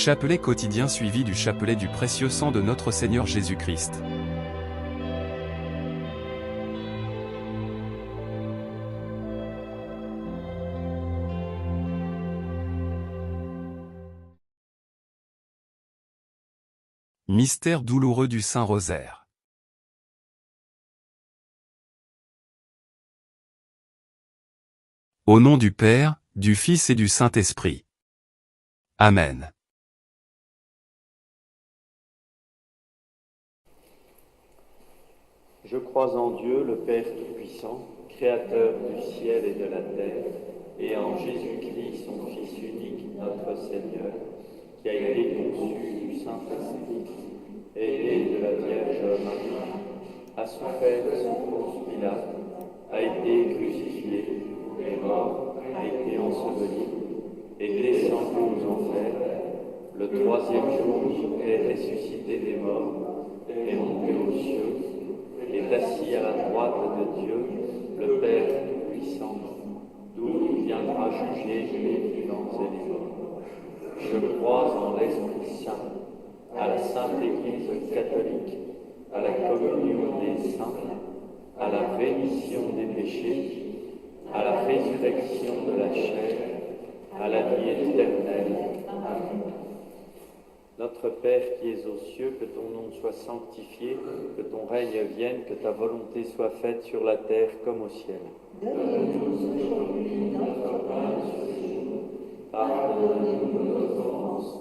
Chapelet quotidien suivi du chapelet du précieux sang de notre Seigneur Jésus-Christ. Mystère douloureux du Saint-Rosaire. Au nom du Père, du Fils et du Saint-Esprit. Amen. Je crois en Dieu, le Père Tout-Puissant, Créateur du ciel et de la terre, et en Jésus-Christ, son Fils unique, notre Seigneur, qui a été conçu du Saint-Esprit, est né de la Vierge Marie, a souffert sous Ponce Pilate, a été crucifié, est mort, a été enseveli, est descendu aux enfers, le troisième jour est ressuscité des morts, est monté aux cieux, est assis à la droite de Dieu, le Père Tout-Puissant, d'où il viendra juger les vivants et les morts. Je crois en l'Esprit Saint, à la Sainte Église catholique, à la communion des saints, à la rémission des péchés, à la résurrection de la chair, à la vie éternelle. Amen. Notre Père qui es aux cieux, que ton nom soit sanctifié, que ton règne vienne, que ta volonté soit faite sur la terre comme au ciel. Donne-nous aujourd'hui notre pain de ce jour. Pardonne-nous nos offenses,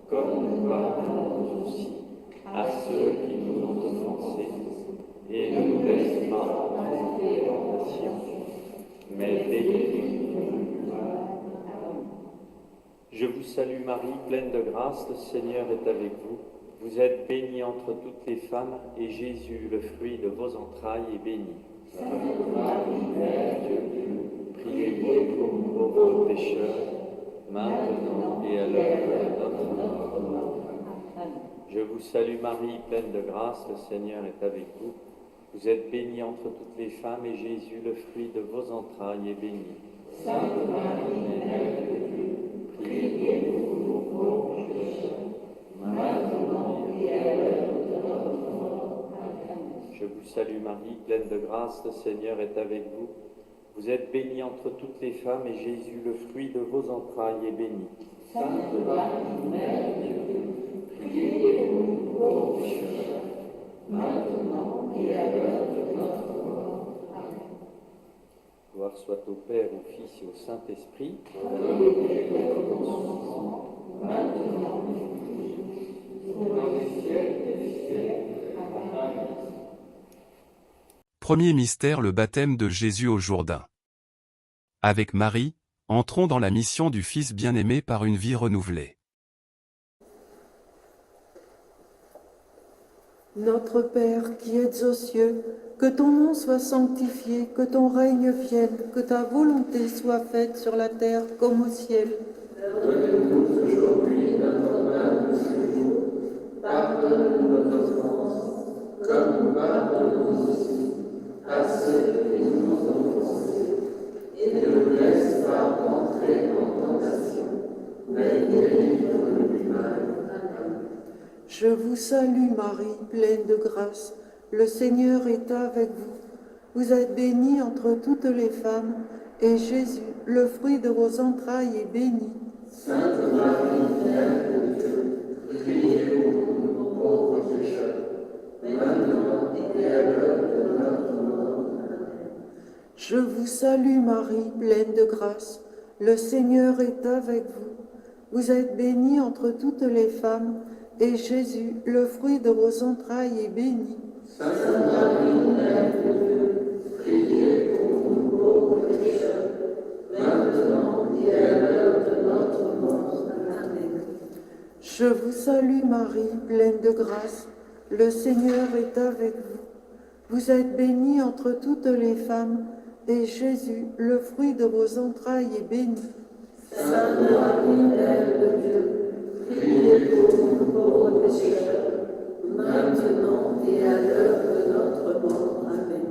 comme nous pardonnons aussi à ceux qui nous ont offensés. Et ne nous laisse pas entrer en tentation, mais délivre-nous du mal. Je vous salue Marie, pleine de grâce, le Seigneur est avec vous. Vous êtes bénie entre toutes les femmes, et Jésus, le fruit de vos entrailles, est béni. Sainte Marie, Mère de Dieu, priez pour nous pauvres pécheurs, maintenant et à l'heure de notre mort. Je vous salue Marie, pleine de grâce, le Seigneur est avec vous. Vous êtes bénie entre toutes les femmes, et Jésus, le fruit de vos entrailles, est béni. Sainte Marie, Mère de Dieu, priez pour nous pauvres pécheurs, maintenant et à l'heure de notre mort. Amen. Je vous salue Marie, pleine de grâce, le Seigneur est avec vous. Vous êtes bénie entre toutes les femmes, et Jésus, le fruit de vos entrailles, est béni. Sainte Marie, Mère de Dieu, priez pour nous pauvres pécheurs, maintenant et à l'heure de notre mort. Amen. Gloire soit au Père, au Fils et au Saint-Esprit. Premier mystère, le baptême de Jésus au Jourdain. Avec Marie, entrons dans la mission du Fils bien-aimé par une vie renouvelée. Notre Père qui es aux cieux, que ton nom soit sanctifié, que ton règne vienne, que ta volonté soit faite sur la terre comme au ciel. Donne-nous aujourd'hui notre pain de ce jour. Pardonne-nous nos offenses, comme nous pardonnons aussi à ceux qui nous ont offensés. Et ne nous laisse pas entrer en tentation, mais délivre-nous du mal. Amen. Je vous salue Marie, pleine de grâce. Le Seigneur est avec vous. Vous êtes bénie entre toutes les femmes, et Jésus, le fruit de vos entrailles, est béni. Sainte Marie, Mère de Dieu, priez pour nous pauvres pécheurs, maintenant et à l'heure de notre mort. Amen. Je vous salue Marie, pleine de grâce. Le Seigneur est avec vous. Vous êtes bénie entre toutes les femmes, et Jésus, le fruit de vos entrailles, est béni. Sainte Marie, Mère de Dieu, priez pour nous pauvres pécheurs, maintenant et à l'heure de notre mort. Amen. Je vous salue Marie, pleine de grâce. Le Seigneur est avec vous. Vous êtes bénie entre toutes les femmes, et Jésus, le fruit de vos entrailles, est béni. Sainte Marie, Mère de Dieu, priez pour nous pauvres pécheurs, maintenant et à l'heure de notre mort. Amen.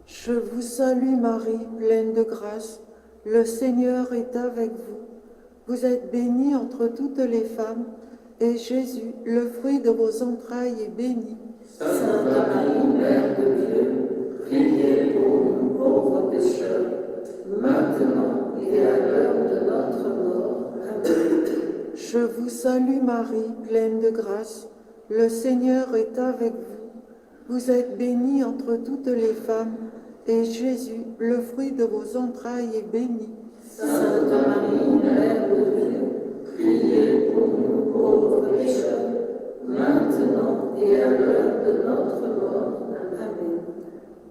Je vous salue Marie, pleine de grâce. Le Seigneur est avec vous. Vous êtes bénie entre toutes les femmes, et Jésus, le fruit de vos entrailles, est béni. Sainte Marie, Mère de Dieu, priez pour nous pauvres pécheurs, maintenant et à l'heure de notre mort. Amen. Je vous salue Marie, pleine de grâce, le Seigneur est avec vous. Vous êtes bénie entre toutes les femmes, et Jésus, le fruit de vos entrailles, est béni. Sainte Marie, Mère de Dieu, priez pour nous pauvres pécheurs, maintenant et à l'heure de notre mort. Amen.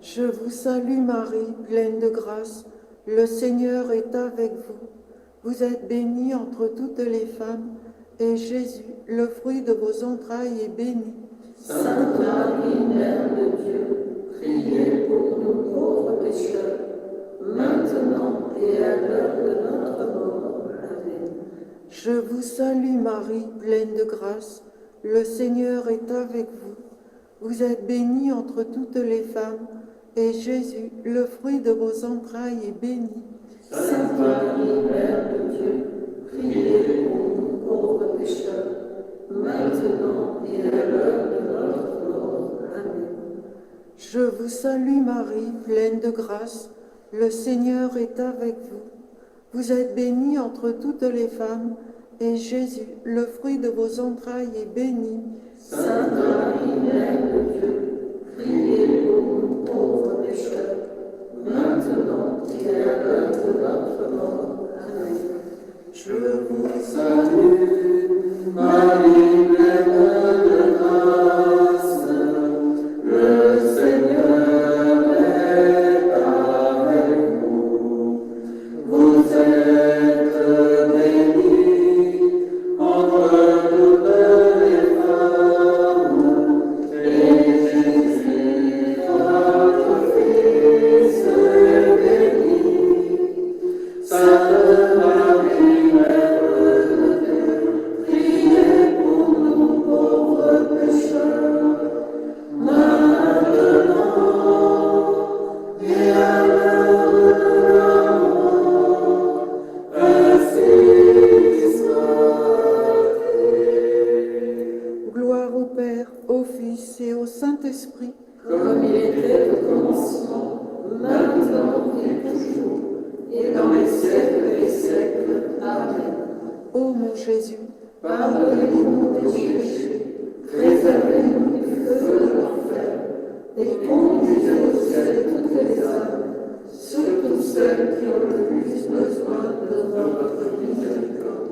Je vous salue Marie, pleine de grâce, le Seigneur est avec vous. Vous êtes bénie entre toutes les femmes, et Jésus, le fruit de vos entrailles, est béni. Sainte Marie, Mère de Dieu, priez pour nous pauvres pécheurs, maintenant et à l'heure de notre mort. Amen. Je vous salue Marie, pleine de grâce, le Seigneur est avec vous. Vous êtes bénie entre toutes les femmes, et Jésus, le fruit de vos entrailles, est béni. Sainte Marie, Mère de Dieu, priez pour nous pauvres pécheurs, maintenant et à l'heure de notre mort. Amen. Je vous salue Marie, pleine de grâce, le Seigneur est avec vous. Vous êtes bénie entre toutes les femmes, et Jésus, le fruit de vos entrailles, est béni. Sainte Marie, Mère de Dieu, priez pour nous pauvres pécheurs, maintenant et à l'heure de notre mort. Amen. Je vous Salue, Marie, pleine de grâce, le Seigneur est avec vous. Vous êtes bénie entre toutes les femmes, et Jésus, votre Fils, est béni. Sainte Marie, Mère de Dieu, priez pour nous pauvres pécheurs, maintenant et à l'heure de la mort. Ainsi soit-il. gloire au Père, au Fils et au Saint-Esprit. Comme il était au commencement, maintenant et toujours, et dans les siècles des siècles. Amen. Ô mon Jésus, Pardonnez-nous nos péchés, préservez-nous du feu de l'enfer, et conduisez au ciel toutes les âmes, surtout celles qui ont le plus besoin de votre miséricorde.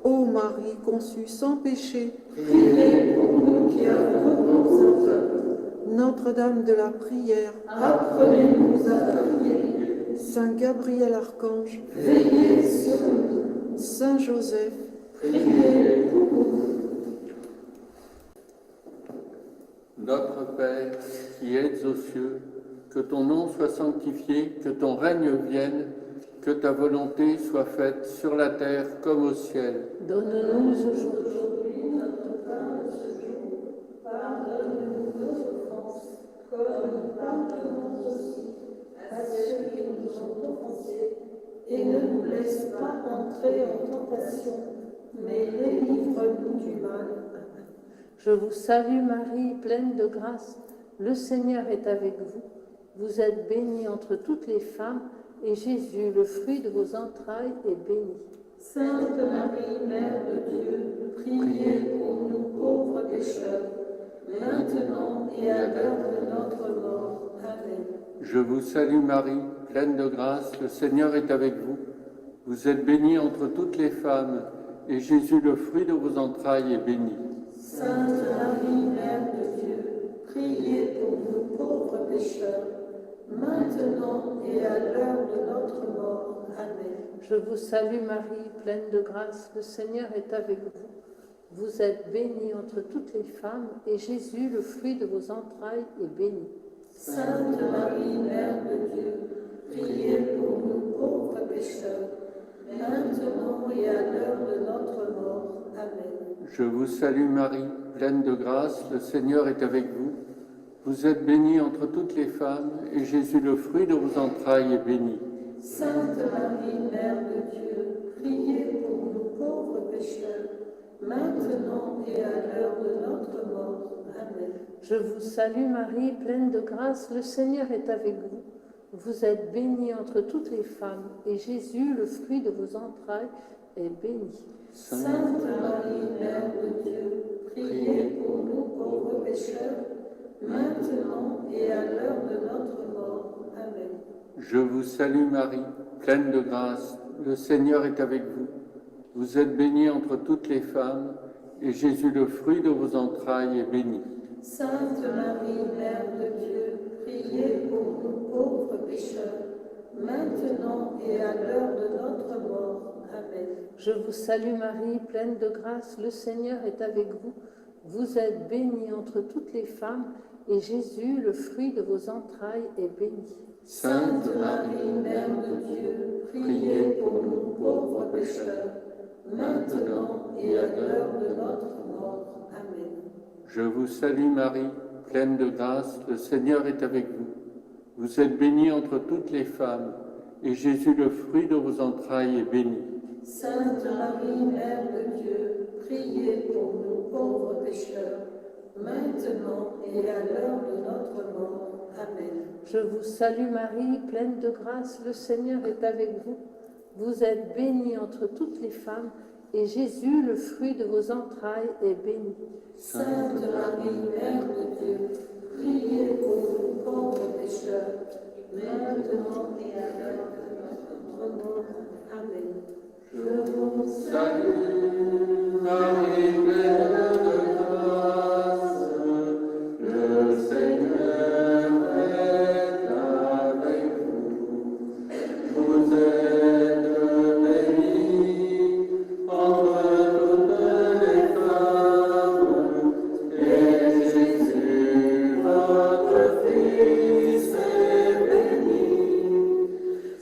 ô Marie conçue sans péché, Priez pour nous qui avons recours à toi. Notre-Dame de la prière, Apprenez-nous à prier. Saint Gabriel Archange, Veillez sur nous. Saint Joseph, Priez pour nous. Notre Père, qui êtes aux cieux, que ton nom soit sanctifié, que ton règne vienne, que ta volonté soit faite sur la terre comme au ciel. Donne-nous aujourd'hui notre pain de ce jour. Pardonne-nous nos offenses, comme nous pardonnons aussi à ceux qui nous ont offensés. Et ne nous laisse pas entrer en tentation, mais délivre-nous du mal. Je vous salue Marie, pleine de grâce, le Seigneur est avec vous. Vous êtes bénie entre toutes les femmes, et Jésus, le fruit de vos entrailles, est béni. Sainte Marie, Mère de Dieu, priez pour nous pauvres pécheurs, maintenant et à l'heure de notre mort. Amen. Je vous salue Marie, pleine de grâce, le Seigneur est avec vous. Vous êtes bénie entre toutes les femmes, et Jésus, le fruit de vos entrailles, est béni. Sainte Marie, Mère de Dieu, priez pour nous pauvres pécheurs, maintenant et à l'heure de notre mort. Amen. Je vous salue Marie, pleine de grâce, le Seigneur est avec vous. Vous êtes bénie entre toutes les femmes, et Jésus, le fruit de vos entrailles, est béni. Sainte Marie, Mère de Dieu, priez pour nous pauvres pécheurs, maintenant et à l'heure de notre mort. Amen. Je vous salue Marie, pleine de grâce, le Seigneur est avec vous. Vous êtes bénie entre toutes les femmes, et Jésus, le fruit de vos entrailles, est béni. Sainte Marie, Mère de Dieu, priez pour nous maintenant et à l'heure de notre mort. Amen. Je vous salue Marie, pleine de grâce, le Seigneur est avec vous. Vous êtes bénie entre toutes les femmes, et Jésus, le fruit de vos entrailles, est béni. Sainte Marie, Mère de Dieu, priez pour nous pauvres pécheurs, maintenant et à l'heure de notre mort. Amen. Je vous salue Marie, pleine de grâce, le Seigneur est avec vous. Vous êtes bénie entre toutes les femmes, et Jésus, le fruit de vos entrailles, est béni. Sainte Marie, Mère de Dieu, priez pour nous pauvres pécheurs, maintenant et à l'heure de notre mort. Amen. Je vous salue Marie, pleine de grâce, le Seigneur est avec vous. Vous êtes bénie entre toutes les femmes, et Jésus, le fruit de vos entrailles, est béni. Sainte Marie, Mère de Dieu, priez pour nous pauvres pécheurs, maintenant et à l'heure de notre mort. Amen. Je vous salue Marie, pleine de grâce, le Seigneur est avec vous. Vous êtes bénie entre toutes les femmes, et Jésus, le fruit de vos entrailles, est béni. Sainte Marie, Mère de Dieu, priez pour nous pauvres pécheurs, maintenant et à l'heure de notre mort. Amen. Je vous salue Marie, pleine de grâce, le Seigneur est avec vous. Vous êtes bénie entre toutes les femmes, et Jésus, le fruit de vos entrailles, est béni. Sainte Marie, Mère de Dieu, priez pour nous pauvres pécheurs, maintenant et à l'heure de notre mort. Amen. Je vous Salut Marie, pleine de grâce, le Seigneur est avec vous. Vous êtes bénie entre toutes les femmes, et Jésus, votre Fils, est béni.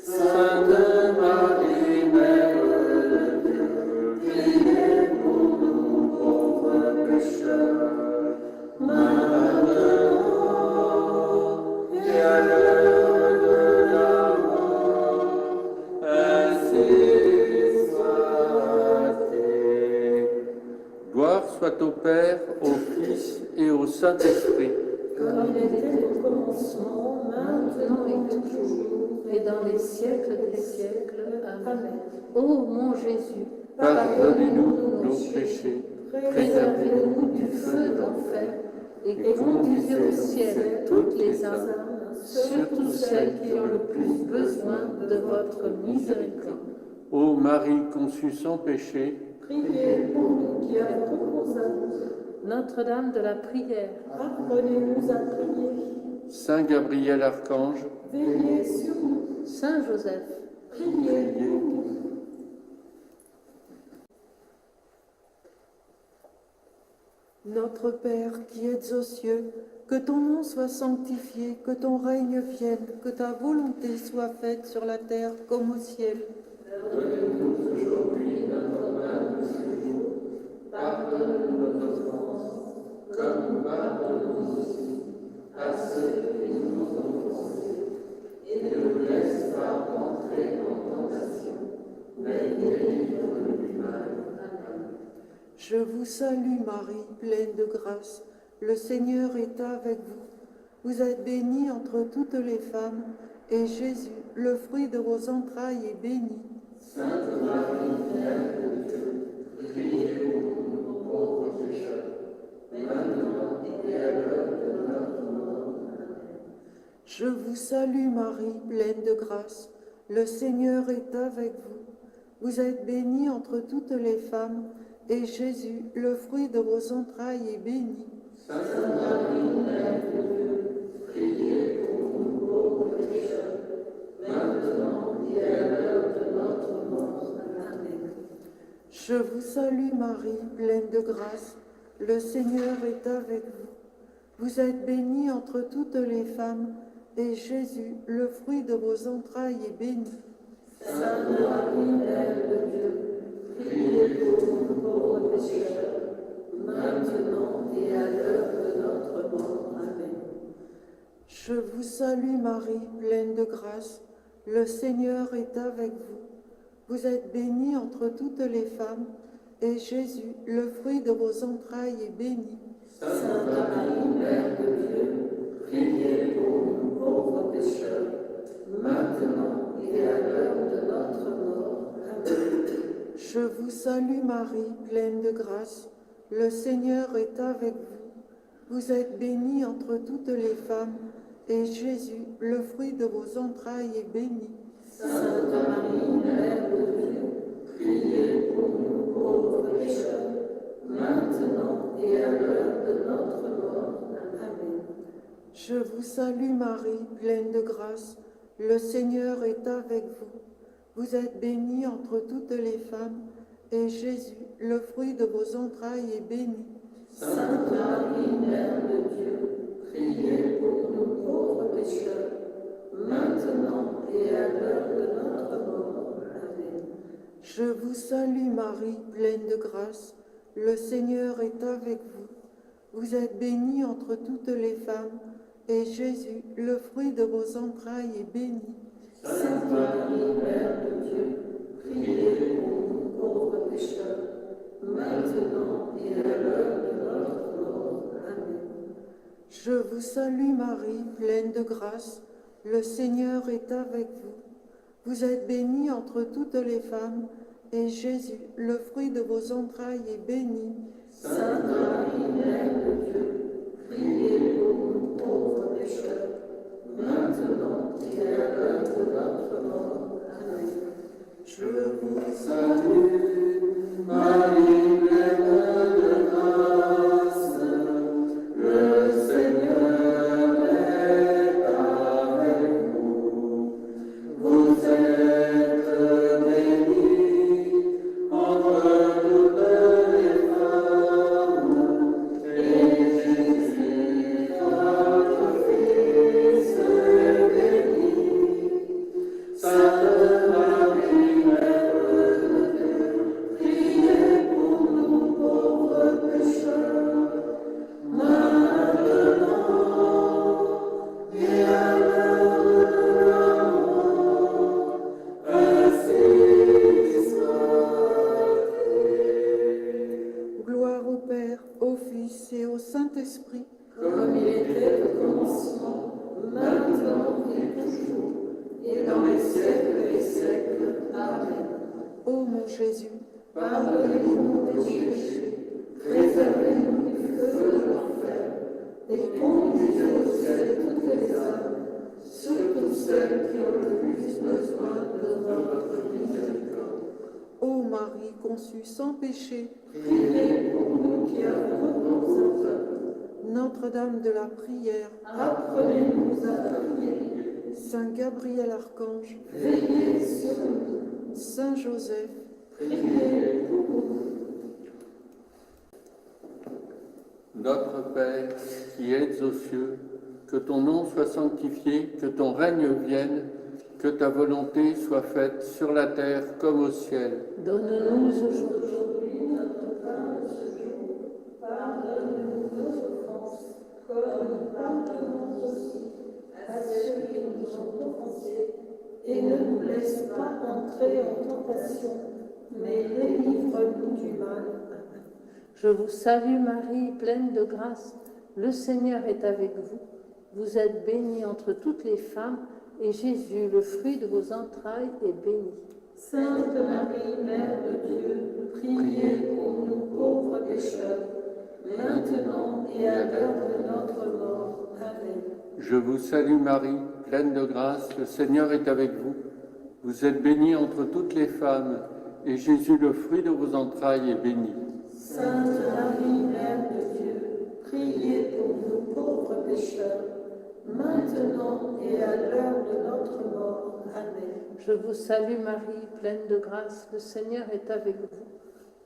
Sainte Marie, Mère de Dieu, priez pour nous pauvres pécheurs, maintenant et à l'heure de la mort. Ainsi soit-il. Gloire soit au Père, au Fils et au Saint-Esprit. comme il était au commencement, maintenant et toujours, Et dans les siècles des siècles. Amen. Ô mon Jésus, Pardonnez-nous nos péchés, préservez-nous du feu d'enfer, et conduisez au ciel toutes les âmes, surtout celles qui ont le plus besoin de votre miséricorde. ô Marie conçue sans péché, priez pour nous qui avons recours à vous. Notre-Dame de la prière, Apprenez-nous à prier. Saint Gabriel Archange, Veillez sur nous. Saint Joseph, Priez pour nous. Notre Père qui êtes aux cieux, que ton nom soit sanctifié, que ton règne vienne, que ta volonté soit faite sur la terre comme au ciel. Donne-nous aujourd'hui notre pain de ce jour. Pardonne-nous nos offenses, comme nous pardonnons aussi à ceux qui nous ont offensés. Et ne nous laisse pas entrer en tentation, mais délivre-nous du mal. Amen. Je vous salue Marie, pleine de grâce. Le Seigneur est avec vous. Vous êtes bénie entre toutes les femmes, et Jésus, le fruit de vos entrailles, est béni. Sainte Marie, Mère de Dieu, priez pour nous pauvres pécheurs, maintenant et à l'heure de notre mort. Amen. Je vous salue Marie, pleine de grâce. Le Seigneur est avec vous. Vous êtes bénie entre toutes les femmes, et Jésus, le fruit de vos entrailles, est béni. Sainte Marie, Mère de Dieu, priez pour nous pauvres pécheurs, maintenant et à l'heure de notre mort. Amen. Je vous salue Marie, pleine de grâce. Le Seigneur est avec vous. Vous êtes bénie entre toutes les femmes, et Jésus, le fruit de vos entrailles, est béni. Sainte Marie, Mère de Dieu, priez pour nous pauvres pécheurs, maintenant et à l'heure de notre mort. Amen. Je vous salue Marie, pleine de grâce. Le Seigneur est avec vous. Vous êtes bénie entre toutes les femmes, et Jésus, le fruit de vos entrailles, est béni. Sainte Marie, Mère de Dieu, priez pour nous pauvres pécheurs, maintenant et à l'heure de notre mort. Amen. Je vous salue Marie, pleine de grâce, le Seigneur est avec vous. Vous êtes bénie entre toutes les femmes, et Jésus, le fruit de vos entrailles, est béni. Sainte Marie, Mère de Dieu, priez pour nous pauvres pécheurs, maintenant et à l'heure de notre mort. Amen. Je vous salue Marie, pleine de grâce, le Seigneur est avec vous. Vous êtes bénie entre toutes les femmes, et Jésus, le fruit de vos entrailles, est béni. Sainte Marie, Mère de Dieu, priez pour nous pauvres pécheurs, maintenant et à l'heure de notre mort. Amen. Je vous salue Marie, pleine de grâce, le Seigneur est avec vous. Vous êtes bénie entre toutes les femmes, et Jésus, le fruit de vos entrailles, est béni. Sainte Marie, Mère de Dieu, priez pour nous pauvres pécheurs, maintenant et à l'heure de notre mort. Amen. Je vous salue Marie, pleine de grâce, le Seigneur est avec vous. Vous êtes bénie entre toutes les femmes, et Jésus, le fruit de vos entrailles, est béni. Sainte Marie, Mère de Dieu, priez pour nous pauvres pécheurs, maintenant et à l'heure de notre mort. Amen. Je vous Salue Marie, pleine de grâce, le Seigneur est avec vous. Vous êtes bénie entre toutes les femmes, et Jésus, votre Fils, est béni. Sainte Marie, Mère de Dieu, priez pour nous pauvres pécheurs, maintenant et à l'heure de la mort. Ainsi soit-il. gloire au Père, au Fils et au Saint-Esprit. Comme il était au commencement, maintenant et toujours, et dans les siècles des siècles. Amen. Ô mon Jésus, Pardonnez-nous nos péchés, préservez-nous du feu de l'enfer, et conduisez au ciel toutes les âmes, surtout celles qui ont le plus besoin de votre miséricorde. ô Marie conçue sans péché, Priez pour nous qui avons recours à toi. Notre-Dame de la prière, Apprenez-nous à prier. Saint Gabriel Archange, Veillez sur nous. Saint Joseph, Priez pour nous. Notre Père, qui êtes aux cieux, que ton nom soit sanctifié, que ton règne vienne, que ta volonté soit faite sur la terre comme au ciel. Donne-nous aujourd'hui Aujourd'hui notre pain de ce jour. Pardonne-nous nos offenses, comme nous pardonnons aussi à ceux qui nous ont offensés. Et ne nous laisse pas entrer en tentation, mais délivre-nous du mal. Je vous salue Marie, pleine de grâce, le Seigneur est avec vous. Vous êtes bénie entre toutes les femmes, et Jésus, le fruit de vos entrailles, est béni. Sainte Marie, Mère de Dieu, priez pour nous pauvres pécheurs, maintenant et à l'heure de notre mort. Amen. Je vous salue Marie, pleine de grâce, le Seigneur est avec vous. Vous êtes bénie entre toutes les femmes, et Jésus, le fruit de vos entrailles, est béni. Sainte Marie, Mère de Dieu, priez pour nous pauvres pécheurs, maintenant et à l'heure de notre mort. Amen. Je vous salue Marie, pleine de grâce, le Seigneur est avec vous.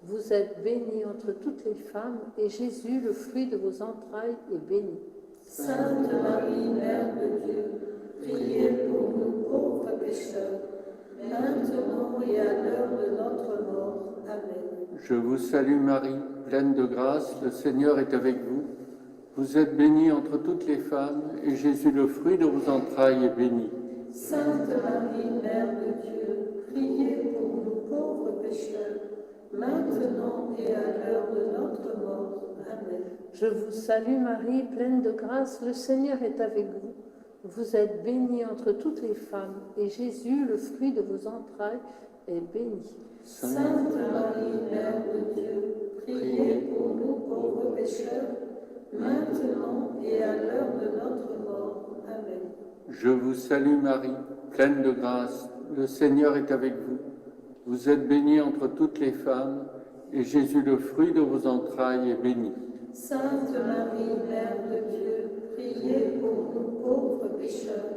Vous êtes bénie entre toutes les femmes, et Jésus, le fruit de vos entrailles, est béni. Sainte Marie, Mère de Dieu, priez pour nous pauvres pécheurs, maintenant et à l'heure de notre mort. Amen. Je vous salue Marie, pleine de grâce, le Seigneur est avec vous. Vous êtes bénie entre toutes les femmes, et Jésus, le fruit de vos entrailles, est béni. Sainte Marie, Mère de Dieu, priez pour nous pauvres pécheurs, maintenant et à l'heure de notre mort. Amen. Je vous salue Marie, pleine de grâce, le Seigneur est avec vous. Vous êtes bénie entre toutes les femmes, et Jésus, le fruit de vos entrailles, est béni. Sainte Marie, Mère de Dieu, priez pour nous pauvres pécheurs, maintenant et à l'heure de notre mort. Amen. Je vous salue Marie, pleine de grâce, le Seigneur est avec vous. Vous êtes bénie entre toutes les femmes, et Jésus, le fruit de vos entrailles, est béni. Sainte Marie, Mère de Dieu, priez pour nous pauvres pécheurs,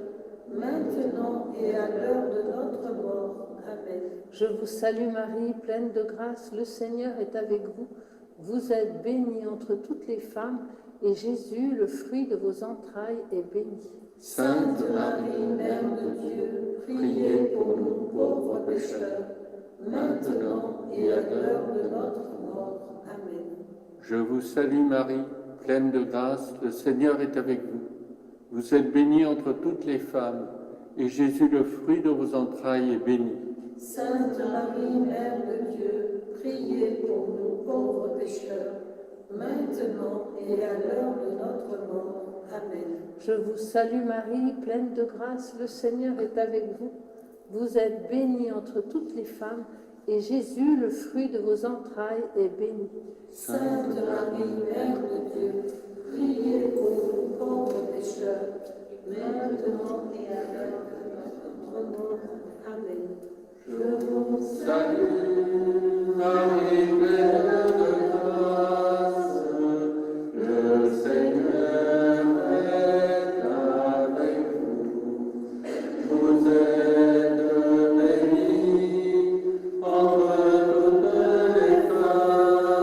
maintenant et à l'heure de notre mort. Amen. Je vous salue Marie, pleine de grâce, le Seigneur est avec vous. Vous êtes bénie entre toutes les femmes, et Jésus, le fruit de vos entrailles, est béni. Sainte Marie, Mère de Dieu, priez pour nous pauvres pécheurs, maintenant et à l'heure de notre mort. Amen. Je vous salue Marie, pleine de grâce, le Seigneur est avec vous. Vous êtes bénie entre toutes les femmes, et Jésus, le fruit de vos entrailles, est béni. Sainte Marie, Mère de Dieu, priez pour nous pauvres pécheurs, maintenant et à l'heure de notre mort. Amen. Je vous salue Marie, pleine de grâce, le Seigneur est avec vous. Vous êtes bénie entre toutes les femmes, et Jésus, le fruit de vos entrailles, est béni. Sainte Marie, Mère de Dieu, priez pour nous pauvres pécheurs, maintenant et à l'heure de notre mort. Amen. Je vous Salut Marie, pleine de grâce, le Seigneur est avec vous. Vous êtes bénie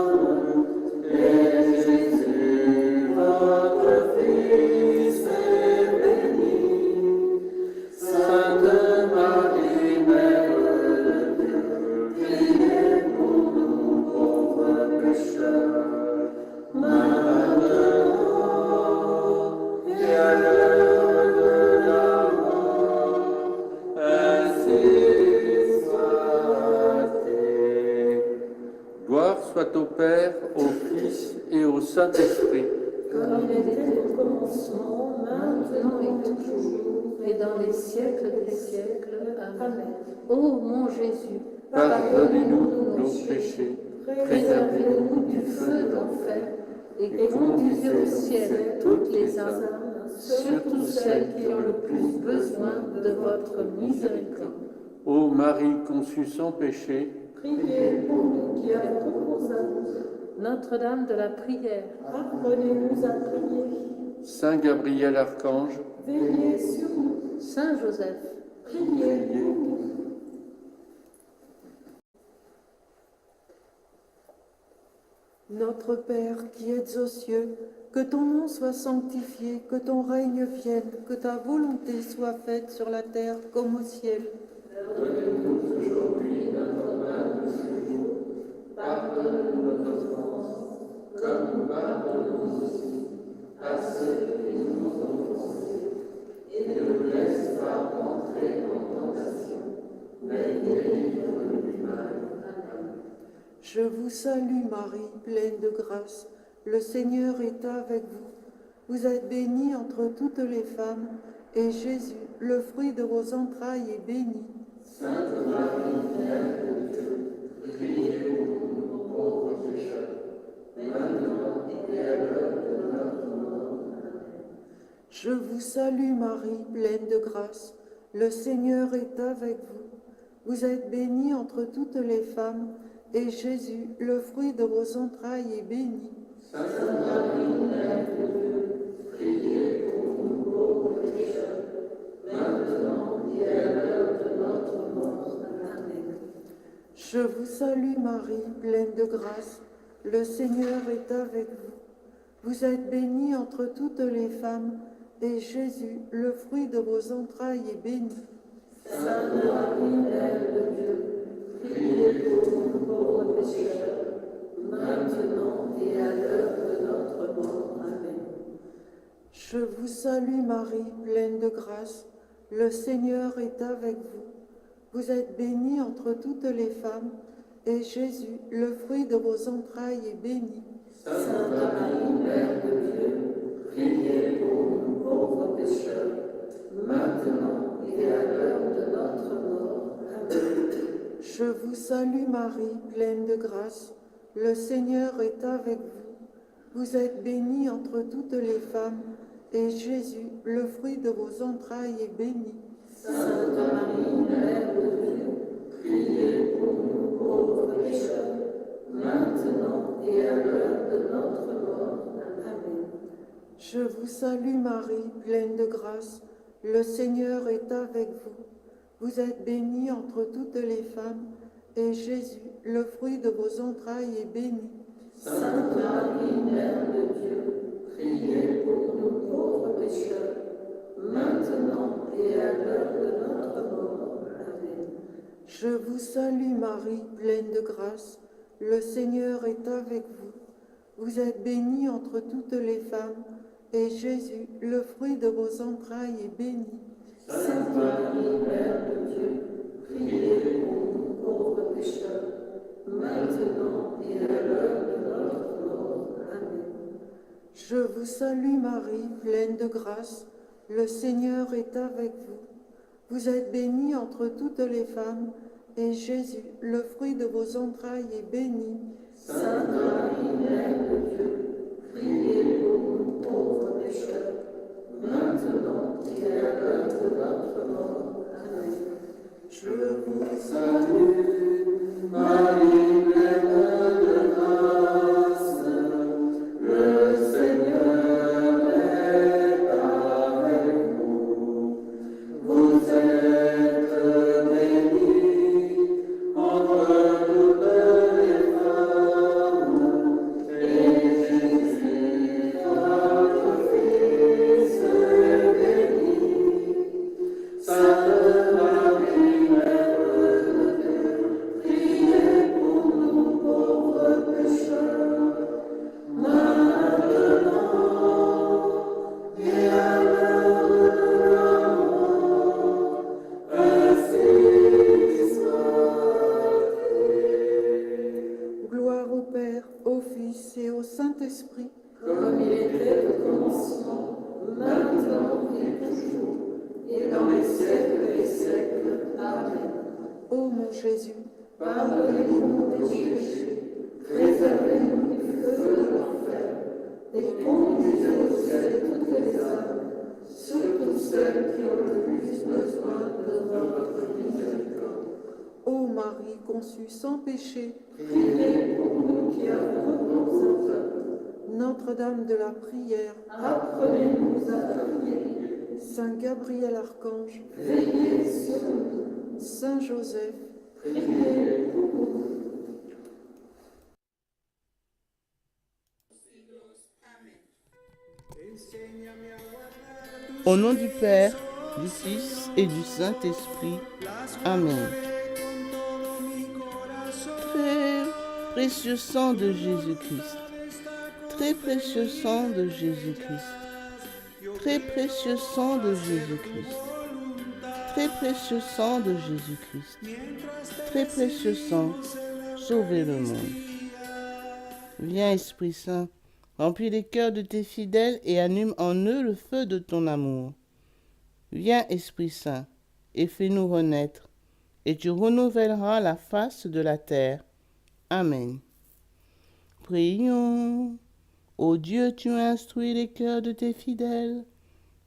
entre toutes les femmes, et Jésus, votre Fils, est béni. Sainte Marie, Mère de Dieu, priez pour nous pauvres pécheurs, maintenant et à l'heure de la mort. Ainsi soit-il. Gloire soit au Père, au Fils et au Saint-Esprit. comme il était au commencement, maintenant et toujours, Et dans les siècles des siècles. Amen. Amen. Ô mon Jésus, Pardonnez-nous nos péchés, préservez-nous du feu de l'enfer, et conduisez au ciel toutes les âmes, surtout celles qui ont le plus besoin de votre miséricorde. Ô Marie conçue sans péché, priez pour nous qui avons recours à vous. Notre-Dame de la prière, Apprenez-nous à prier. Saint Gabriel Archange, Veillez sur nous. Saint Joseph, Priez pour nous. Notre Père qui êtes aux cieux, que ton nom soit sanctifié, que ton règne vienne, que ta volonté soit faite sur la terre comme au ciel. Donne-nous aujourd'hui notre pain de ce jour. Pardonne-nous nos offenses, comme nous pardonnons aussi à ceux qui nous ont offensés. Et ne nous laisse pas entrer en tentation, mais délivre-nous du mal. Amen. Je vous salue Marie, pleine de grâce. Le Seigneur est avec vous. Vous êtes bénie entre toutes les femmes, et Jésus, le fruit de vos entrailles, est béni. Sainte Marie, Mère de Dieu, priez pour nous pauvres pécheurs, maintenant et à l'heure de notre mort. Amen. Je vous salue Marie, pleine de grâce. Le Seigneur est avec vous. Vous êtes bénie entre toutes les femmes, et Jésus, le fruit de vos entrailles, est béni. Sainte Marie, Mère de Dieu, priez pour nous pauvres pécheurs, maintenant et à l'heure de notre mort. Amen. Je vous salue Marie, pleine de grâce. Le Seigneur est avec vous. Vous êtes bénie entre toutes les femmes, et Jésus, le fruit de vos entrailles, est béni. Sainte Marie, Mère de Dieu, priez pour nous pauvres pécheurs, maintenant et à l'heure de notre mort. Amen. Je vous salue Marie, pleine de grâce. Le Seigneur est avec vous. Vous êtes bénie entre toutes les femmes, et Jésus, le fruit de vos entrailles, est béni. Sainte Marie, Mère de Dieu, priez pour nous pauvres pécheurs, maintenant et à l'heure de notre mort. Amen. Je vous salue Marie, pleine de grâce. Le Seigneur est avec vous. Vous êtes bénie entre toutes les femmes, et Jésus, le fruit de vos entrailles, est béni. Sainte Marie, Mère de Dieu, priez pour nous pauvres pécheurs, maintenant et à l'heure de notre mort. Amen. Je vous salue Marie, pleine de grâce. Le Seigneur est avec vous. Vous êtes bénie entre toutes les femmes, et Jésus, le fruit de vos entrailles, est béni. Sainte Marie, Mère de Dieu, priez pour nous pauvres pécheurs, maintenant et à l'heure de notre mort. Amen. Je vous salue Marie, pleine de grâce. Le Seigneur est avec vous. Vous êtes bénie entre toutes les femmes, et Jésus, le fruit de vos entrailles, est béni. Sainte Marie, Mère de Dieu, priez pour nous pauvres pécheurs, maintenant et à l'heure de notre mort. Amen. Je vous salue Marie, pleine de grâce. Le Seigneur est avec vous. Vous êtes bénie entre toutes les femmes, et Jésus, le fruit de vos entrailles, est béni. Sainte Marie, Mère de Dieu, priez pour nous pauvres pécheurs, maintenant et à l'heure de notre mort. Amen. Je vous Salue, Marie, pleine de grâce, le Seigneur est avec vous. Vous êtes bénie entre toutes les femmes, et Jésus, votre Fils, est béni. Sainte Marie, Mère de Dieu, priez pour nous pauvres pécheurs, maintenant et à l'heure de la mort. Ainsi soit-il. gloire au Père, au Fils et au Saint-Esprit. Comme il était au commencement, maintenant et toujours, et dans les siècles des siècles. Amen. Ô mon Jésus, Pardonnez-nous nos péchés, préservez-nous du feu de l'enfer, et conduisez au ciel toutes les âmes, surtout celles qui ont le plus besoin de votre miséricorde. ô Marie conçue sans péché, Priez pour nous qui avons nos enfants. Notre-Dame de la prière, Apprenez-nous à prier. Saint Gabriel Archange, Veillez sur nous. Saint Joseph, Priez pour nous. Au nom du Père, du Fils et du Saint-Esprit. Amen. Très précieux sang de Jésus-Christ. Très précieux sang de Jésus-Christ. Très précieux sang de Jésus-Christ. Très précieux sang de Jésus-Christ. Très précieux sang, sauvez le monde. Viens, Esprit Saint, remplis les cœurs de tes fidèles et allume en eux le feu de ton amour. Viens, Esprit Saint, et fais-nous renaître, et tu renouvelleras la face de la terre. Amen. Prions. Ô Dieu, tu instruis les cœurs de tes fidèles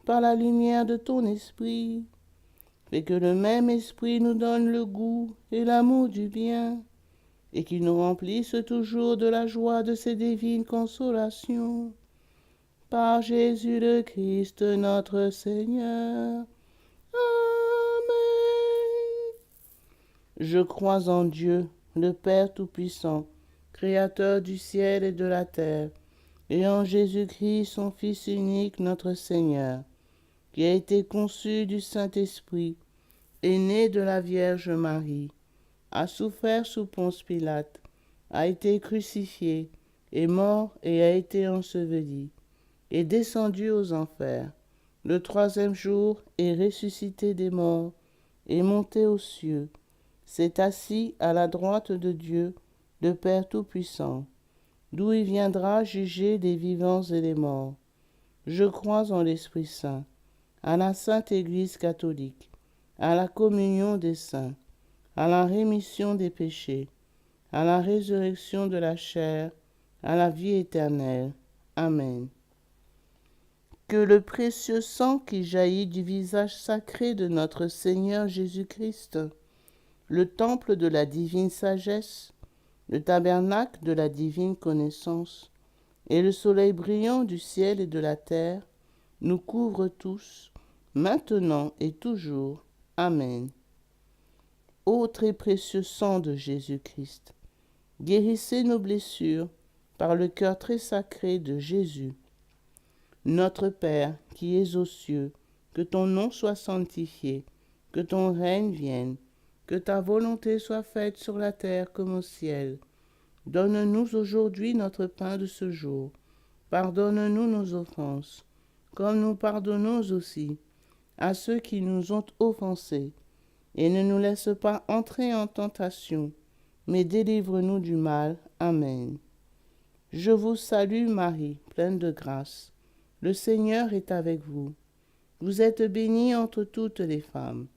par la lumière de ton esprit. Fais que le même esprit nous donne le goût et l'amour du bien, et qu'il nous remplisse toujours de la joie de ses divines consolations. Par Jésus le Christ, notre Seigneur. Amen. Je crois en Dieu, le Père Tout-Puissant, Créateur du ciel et de la terre, et en Jésus-Christ, son Fils unique, notre Seigneur, qui a été conçu du Saint-Esprit, est né de la Vierge Marie, a souffert sous Ponce Pilate, a été crucifié, est mort et a été enseveli, est descendu aux enfers. Le troisième jour est ressuscité des morts, est monté aux cieux, s'est assis à la droite de Dieu, le Père Tout-Puissant, d'où il viendra juger les vivants et les morts. Je crois en l'Esprit Saint, à la Sainte Église catholique, à la communion des saints, à la rémission des péchés, à la résurrection de la chair, à la vie éternelle. Amen. Que le précieux sang qui jaillit du visage sacré de notre Seigneur Jésus-Christ, le temple de la divine sagesse, le tabernacle de la divine connaissance, et le soleil brillant du ciel et de la terre, nous couvre tous, maintenant et toujours. Amen. Ô très précieux sang de Jésus-Christ, guérissez nos blessures par le cœur très sacré de Jésus. Notre Père, qui es aux cieux, que ton nom soit sanctifié, que ton règne vienne, que ta volonté soit faite sur la terre comme au ciel. Donne-nous aujourd'hui notre pain de ce jour. Pardonne-nous nos offenses, comme nous pardonnons aussi à ceux qui nous ont offensés. Et ne nous laisse pas entrer en tentation, mais délivre-nous du mal. Amen. Je vous salue Marie, pleine de grâce. Le Seigneur est avec vous. Vous êtes bénie entre toutes les femmes,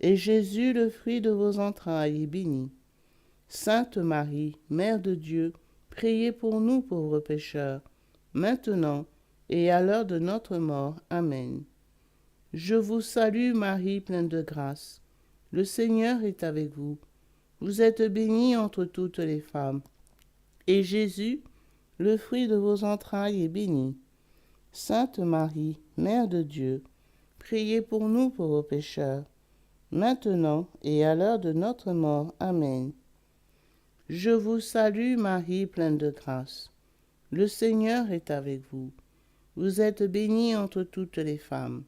et Jésus, le fruit de vos entrailles, est béni. Sainte Marie, Mère de Dieu, priez pour nous pauvres pécheurs, maintenant et à l'heure de notre mort. Amen. Je vous salue Marie, pleine de grâce. Le Seigneur est avec vous. Vous êtes bénie entre toutes les femmes, et Jésus, le fruit de vos entrailles, est béni. Sainte Marie, Mère de Dieu, priez pour nous pauvres pécheurs, maintenant et à l'heure de notre mort. Amen. Je vous salue Marie, pleine de grâce. Le Seigneur est avec vous. Vous êtes bénie entre toutes les femmes,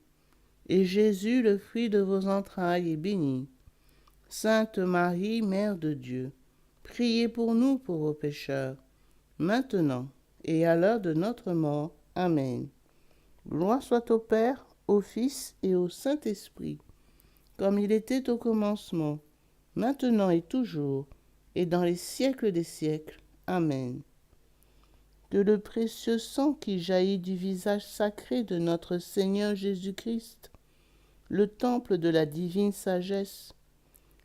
et Jésus, le fruit de vos entrailles, est béni. Sainte Marie, Mère de Dieu, priez pour nous pauvres pécheurs, maintenant et à l'heure de notre mort. Amen. Gloire soit au Père, au Fils et au Saint-Esprit, comme il était au commencement, maintenant et toujours, et dans les siècles des siècles. Amen. Que le précieux sang qui jaillit du visage sacré de notre Seigneur Jésus-Christ, le temple de la divine sagesse,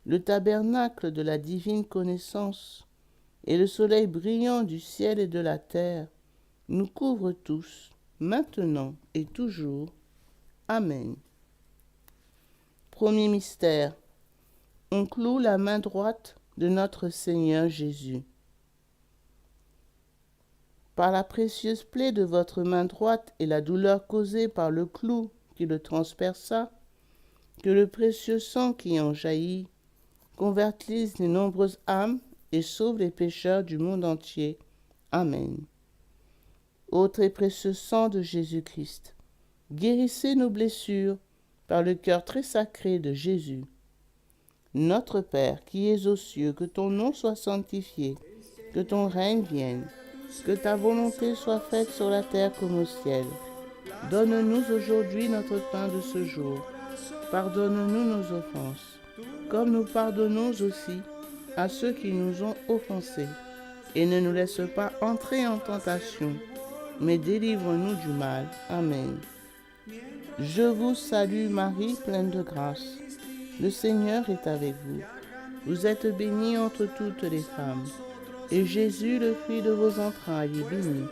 le tabernacle de la divine connaissance, et le soleil brillant du ciel et de la terre, nous couvrent tous, maintenant et toujours. Amen. Premier mystère. On cloue la main droite de notre Seigneur Jésus. Par la précieuse plaie de votre main droite et la douleur causée par le clou qui le transperça, que le précieux sang qui en jaillit convertisse les nombreuses âmes et sauve les pécheurs du monde entier. Amen. Ô très précieux sang de Jésus-Christ, guérissez nos blessures par le cœur très sacré de Jésus. Notre Père, qui es aux cieux, que ton nom soit sanctifié, que ton règne vienne, que ta volonté soit faite sur la terre comme au ciel. Donne-nous aujourd'hui notre pain de ce jour. Pardonne-nous nos offenses, comme nous pardonnons aussi à ceux qui nous ont offensés. Et ne nous laisse pas entrer en tentation, mais délivre-nous du mal. Amen. Je vous salue Marie, pleine de grâce. Le Seigneur est avec vous. Vous êtes bénie entre toutes les femmes, et Jésus, le fruit de vos entrailles, est béni.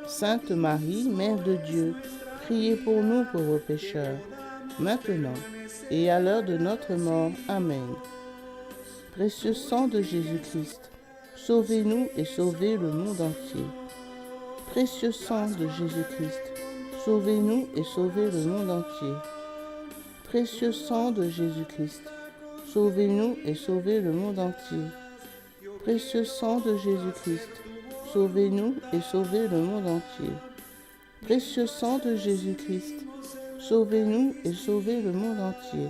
Sainte Marie, Mère de Dieu, priez pour nous pauvres pécheurs, maintenant et à l'heure de notre mort. Amen. Précieux sang de Jésus-Christ, sauvez-nous et sauvez le monde entier. Précieux sang de Jésus-Christ, sauvez-nous et sauvez le monde entier. Précieux sang de Jésus-Christ, sauvez-nous et sauvez le monde entier. Précieux sang de Jésus-Christ, sauvez-nous et sauvez le monde entier. Précieux sang de Jésus-Christ, sauvez-nous et sauvez le monde entier.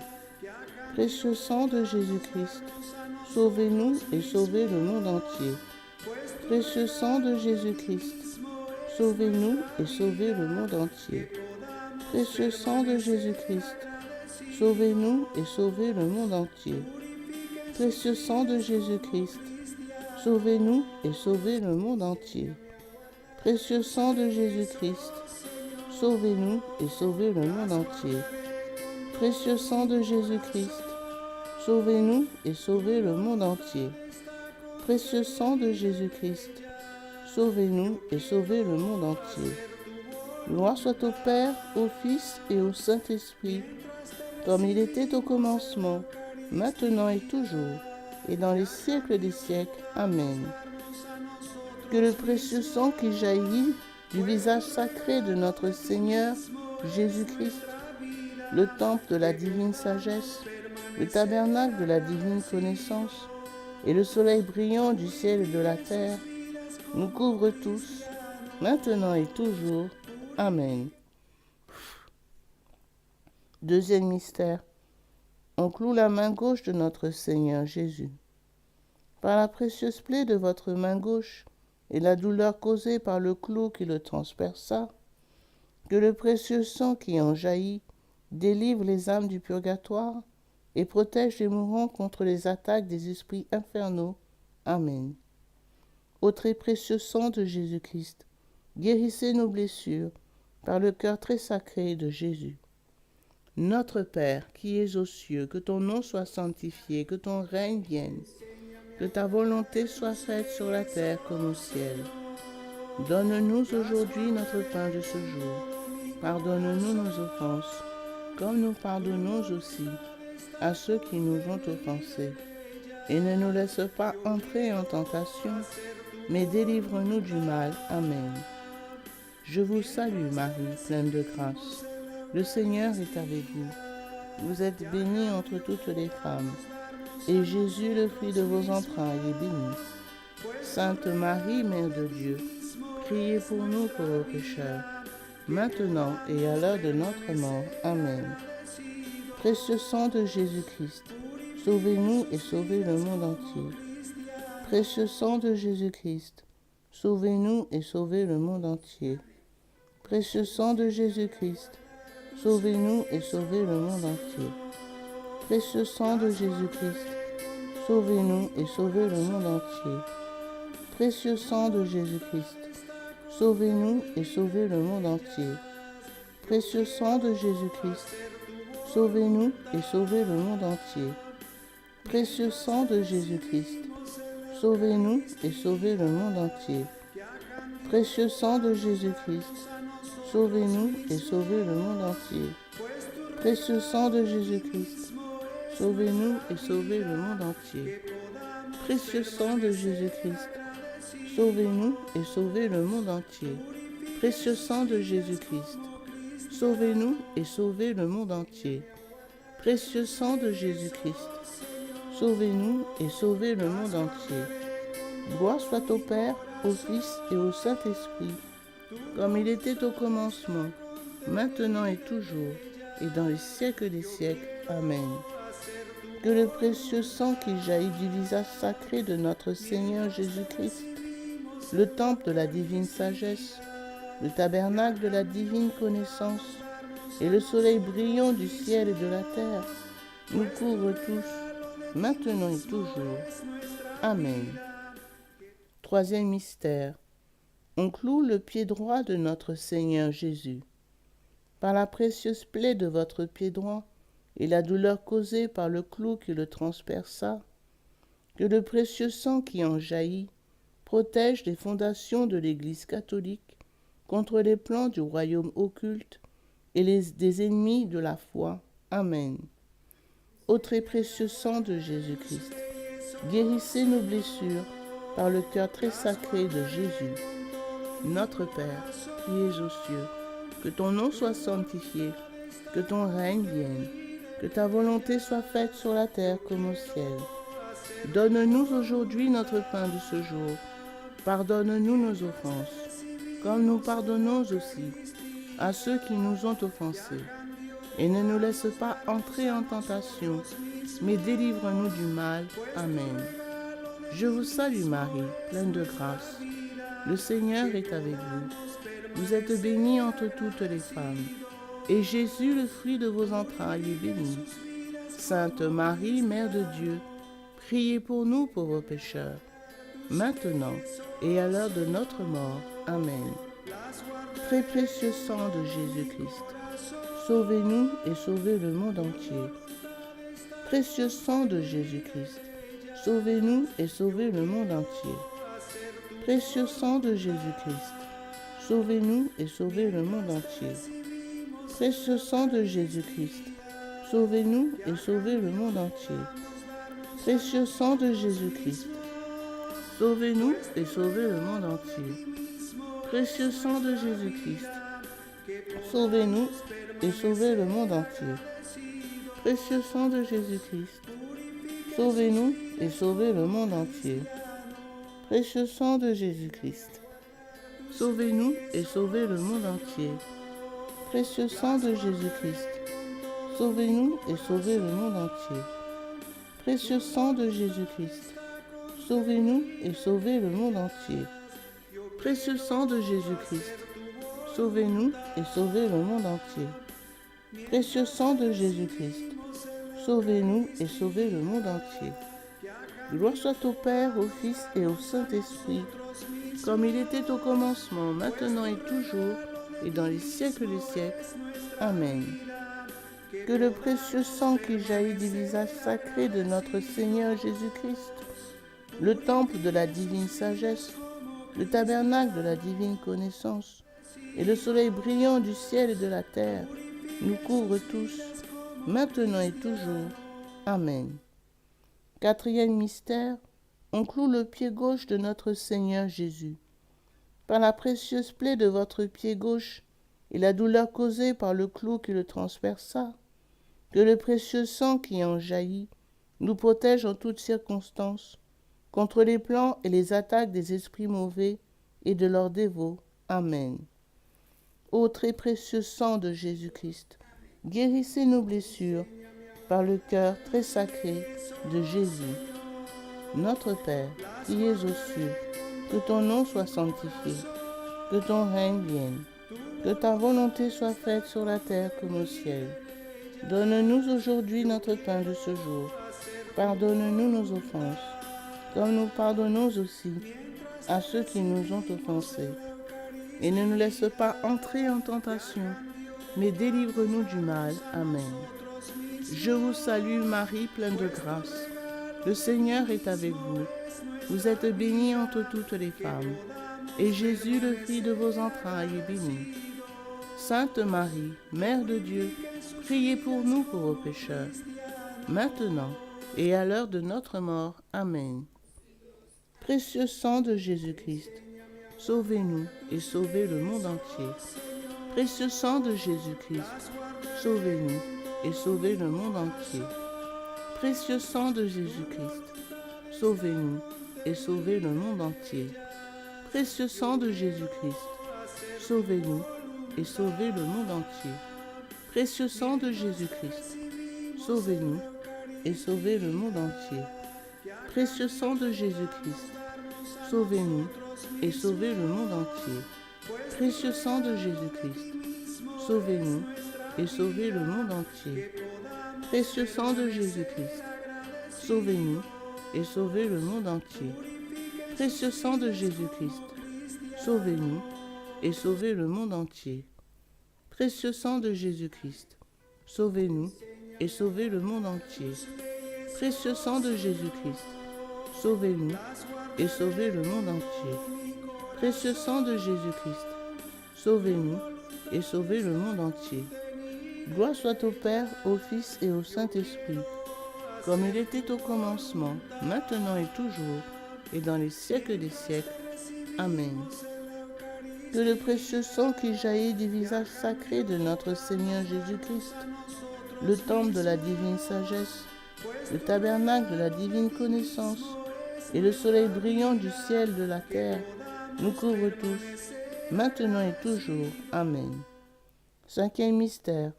Précieux sang de Jésus-Christ, sauvez-nous et sauvez le monde entier. Précieux sang de Jésus-Christ, sauvez-nous et sauvez le monde entier. Précieux sang de Jésus-Christ, sauvez-nous et sauvez le monde entier. Précieux sang de Jésus-Christ, sauvez-nous et sauvez le monde entier. Précieux sang de Jésus-Christ, sauvez-nous et sauvez le monde entier. Précieux sang de Jésus-Christ, sauvez-nous et sauvez le monde entier. Précieux sang de Jésus-Christ, sauvez-nous et sauvez le monde entier. Gloire soit au Père, au Fils et au Saint-Esprit, comme il était au commencement, maintenant et toujours, et dans les siècles des siècles. Amen. Que le précieux sang qui jaillit du visage sacré de notre Seigneur Jésus-Christ, le temple de la divine sagesse, le tabernacle de la divine connaissance, et le soleil brillant du ciel et de la terre, nous couvre tous, maintenant et toujours. Amen. Deuxième mystère. On cloue la main gauche de notre Seigneur Jésus. Par la précieuse plaie de votre main gauche et la douleur causée par le clou qui le transperça, que le précieux sang qui en jaillit délivre les âmes du purgatoire et protège les mourants contre les attaques des esprits infernaux. Amen. Ô très précieux sang de Jésus-Christ, guérissez nos blessures par le cœur très sacré de Jésus. Notre Père, qui es aux cieux, que ton nom soit sanctifié, que ton règne vienne, que ta volonté soit faite sur la terre comme au ciel. Donne-nous aujourd'hui notre pain de ce jour. Pardonne-nous nos offenses, comme nous pardonnons aussi à ceux qui nous ont offensés. Et ne nous laisse pas entrer en tentation, mais délivre-nous du mal. Amen. Je vous salue Marie, pleine de grâce. Le Seigneur est avec vous. Vous êtes bénie entre toutes les femmes, et Jésus, le fruit de vos entrailles, est béni. Sainte Marie, Mère de Dieu, priez pour nous pauvres pécheurs, maintenant et à l'heure de notre mort. Amen. Précieux sang de Jésus-Christ, sauvez-nous et sauvez le monde entier. Précieux sang de Jésus-Christ, sauvez-nous et sauvez le monde entier. Précieux sang de Jésus-Christ, sauvez-nous et sauvez le monde entier. Précieux sang de Jésus-Christ, sauvez-nous et sauvez le monde entier. Précieux sang de Jésus-Christ, sauvez-nous et sauvez le monde entier. Précieux sang de Jésus-Christ, sauvez-nous et sauvez le monde entier. Précieux sang de Jésus-Christ, sauvez-nous et sauvez le monde entier. Précieux sang de Jésus-Christ, sauvez-nous et sauvez le monde entier. Précieux sang de Jésus-Christ, sauvez-nous et sauvez le monde entier. Précieux sang de Jésus-Christ, sauvez-nous et sauvez le monde entier. Précieux sang de Jésus-Christ, sauvez-nous et sauvez le monde entier. Précieux sang de Jésus-Christ, sauvez-nous et sauvez le monde entier. Gloire soit au Père, au Fils et au Saint-Esprit, comme il était au commencement, maintenant et toujours, et dans les siècles des siècles. Amen. Que le précieux sang qui jaillit du visage sacré de notre Seigneur Jésus-Christ, le temple de la divine sagesse, le tabernacle de la divine connaissance, et le soleil brillant du ciel et de la terre, nous couvrent tous, maintenant et toujours. Amen. Troisième mystère. On cloue le pied droit de notre Seigneur Jésus. Par la précieuse plaie de votre pied droit et la douleur causée par le clou qui le transperça, que le précieux sang qui en jaillit protège les fondations de l'Église catholique contre les plans du royaume occulte et des ennemis de la foi. Amen. Ô très précieux sang de Jésus-Christ, guérissez nos blessures par le cœur très sacré de Jésus. Notre Père, qui es aux cieux, que ton nom soit sanctifié, que ton règne vienne, que ta volonté soit faite sur la terre comme au ciel. Donne-nous aujourd'hui notre pain de ce jour. Pardonne-nous nos offenses, comme nous pardonnons aussi à ceux qui nous ont offensés. Et ne nous laisse pas entrer en tentation, mais délivre-nous du mal. Amen. Je vous salue Marie, pleine de grâce. Le Seigneur est avec vous. Vous êtes bénie entre toutes les femmes, et Jésus, le fruit de vos entrailles, est béni. Sainte Marie, Mère de Dieu, priez pour nous pauvres pécheurs, maintenant et à l'heure de notre mort. Amen. Très précieux sang de Jésus-Christ, sauvez-nous et sauvez le monde entier. Précieux sang de Jésus-Christ, sauvez-nous et sauvez le monde entier. Précieux sang de Jésus-Christ, sauvez-nous et sauvez le monde entier. Précieux sang de Jésus-Christ, sauvez-nous et sauvez le monde entier. Précieux sang de Jésus-Christ, sauvez-nous et sauvez le monde entier. Précieux sang de Jésus-Christ, sauvez-nous et sauvez le monde entier. Précieux sang de Jésus-Christ, sauvez-nous et sauvez le monde entier. Précieux sang de Jésus-Christ, sauvez-nous et sauvez le monde entier. Précieux sang de Jésus-Christ, sauvez-nous et sauvez le monde entier. Précieux sang de Jésus-Christ, sauvez-nous et sauvez le monde entier. Précieux sang de Jésus-Christ, sauvez-nous et sauvez le monde entier. Précieux sang de Jésus-Christ, sauvez-nous et sauvez le monde entier. Gloire soit au Père, au Fils et au Saint-Esprit, comme il était au commencement, maintenant et toujours, et dans les siècles des siècles. Amen. Que le précieux sang qui jaillit du visage sacré de notre Seigneur Jésus-Christ, le temple de la divine sagesse, le tabernacle de la divine connaissance, et le soleil brillant du ciel et de la terre, nous couvre tous, maintenant et toujours. Amen. Quatrième mystère, on cloue le pied gauche de notre Seigneur Jésus. Par la précieuse plaie de votre pied gauche et la douleur causée par le clou qui le transperça, que le précieux sang qui en jaillit nous protège en toutes circonstances contre les plans et les attaques des esprits mauvais et de leurs dévots. Amen. Ô très précieux sang de Jésus-Christ, guérissez nos blessures par le cœur très sacré de Jésus. Notre Père, qui es aux cieux, que ton nom soit sanctifié, que ton règne vienne, que ta volonté soit faite sur la terre comme au ciel. Donne-nous aujourd'hui notre pain de ce jour. Pardonne-nous nos offenses, comme nous pardonnons aussi à ceux qui nous ont offensés. Et ne nous laisse pas entrer en tentation, mais délivre-nous du mal. Amen. Je vous salue Marie, pleine de grâce. Le Seigneur est avec vous. Vous êtes bénie entre toutes les femmes, et Jésus, le fruit de vos entrailles, est béni. Sainte Marie, Mère de Dieu, priez pour nous pauvres pécheurs, maintenant et à l'heure de notre mort. Amen. Précieux sang de Jésus-Christ, sauvez-nous et sauvez le monde entier. Précieux sang de Jésus-Christ, sauvez-nous et sauvez le monde entier. Précieux sang de Jésus-Christ, sauvez-nous et sauvez le monde entier. Précieux sang de Jésus-Christ, sauvez-nous et sauvez le monde entier. Précieux sang de Jésus-Christ, sauvez-nous et sauvez le monde entier. Précieux sang de Jésus-Christ, sauvez-nous et sauvez le monde entier. Précieux sang de Jésus-Christ, sauvez-nous et sauvez le monde entier. Précieux sang de Jésus-Christ, sauvez-nous et sauvez le monde entier. Précieux sang de Jésus-Christ, sauvez-nous et sauvez le monde entier. Précieux sang de Jésus-Christ, sauvez-nous et sauvez le monde entier. Précieux sang de Jésus-Christ, sauvez-nous et sauvez le monde entier. Précieux sang de Jésus-Christ, sauvez-nous et sauvez le monde entier. Gloire soit au Père, au Fils et au Saint-Esprit, comme il était au commencement, maintenant et toujours, et dans les siècles des siècles. Amen. Que le précieux sang qui jaillit du visage sacré de notre Seigneur Jésus-Christ, le temple de la divine sagesse, le tabernacle de la divine connaissance, et le soleil brillant du ciel de la terre, nous couvre tous, maintenant et toujours. Amen. Cinquième mystère,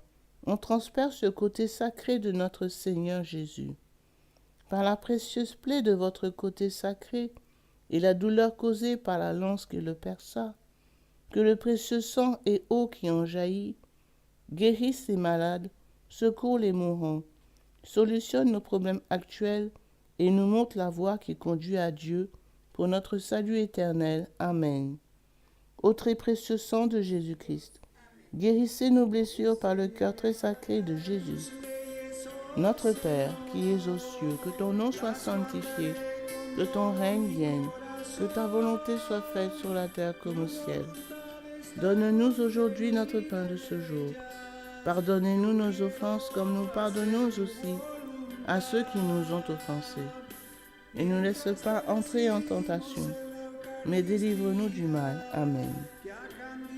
on transperce le côté sacré de notre Seigneur Jésus. Par la précieuse plaie de votre côté sacré et la douleur causée par la lance qui le perça, que le précieux sang et eau qui en jaillit guérissent les malades, secourent les mourants, solutionnent nos problèmes actuels et nous montre la voie qui conduit à Dieu pour notre salut éternel. Amen. Ô très précieux sang de Jésus-Christ, guérissez nos blessures par le cœur très sacré de Jésus. Notre Père, qui es aux cieux, que ton nom soit sanctifié, que ton règne vienne, que ta volonté soit faite sur la terre comme au ciel. Donne-nous aujourd'hui notre pain de ce jour. Pardonnez-nous nos offenses comme nous pardonnons aussi à ceux qui nous ont offensés. Et ne nous laisse pas entrer en tentation, mais délivre-nous du mal. Amen.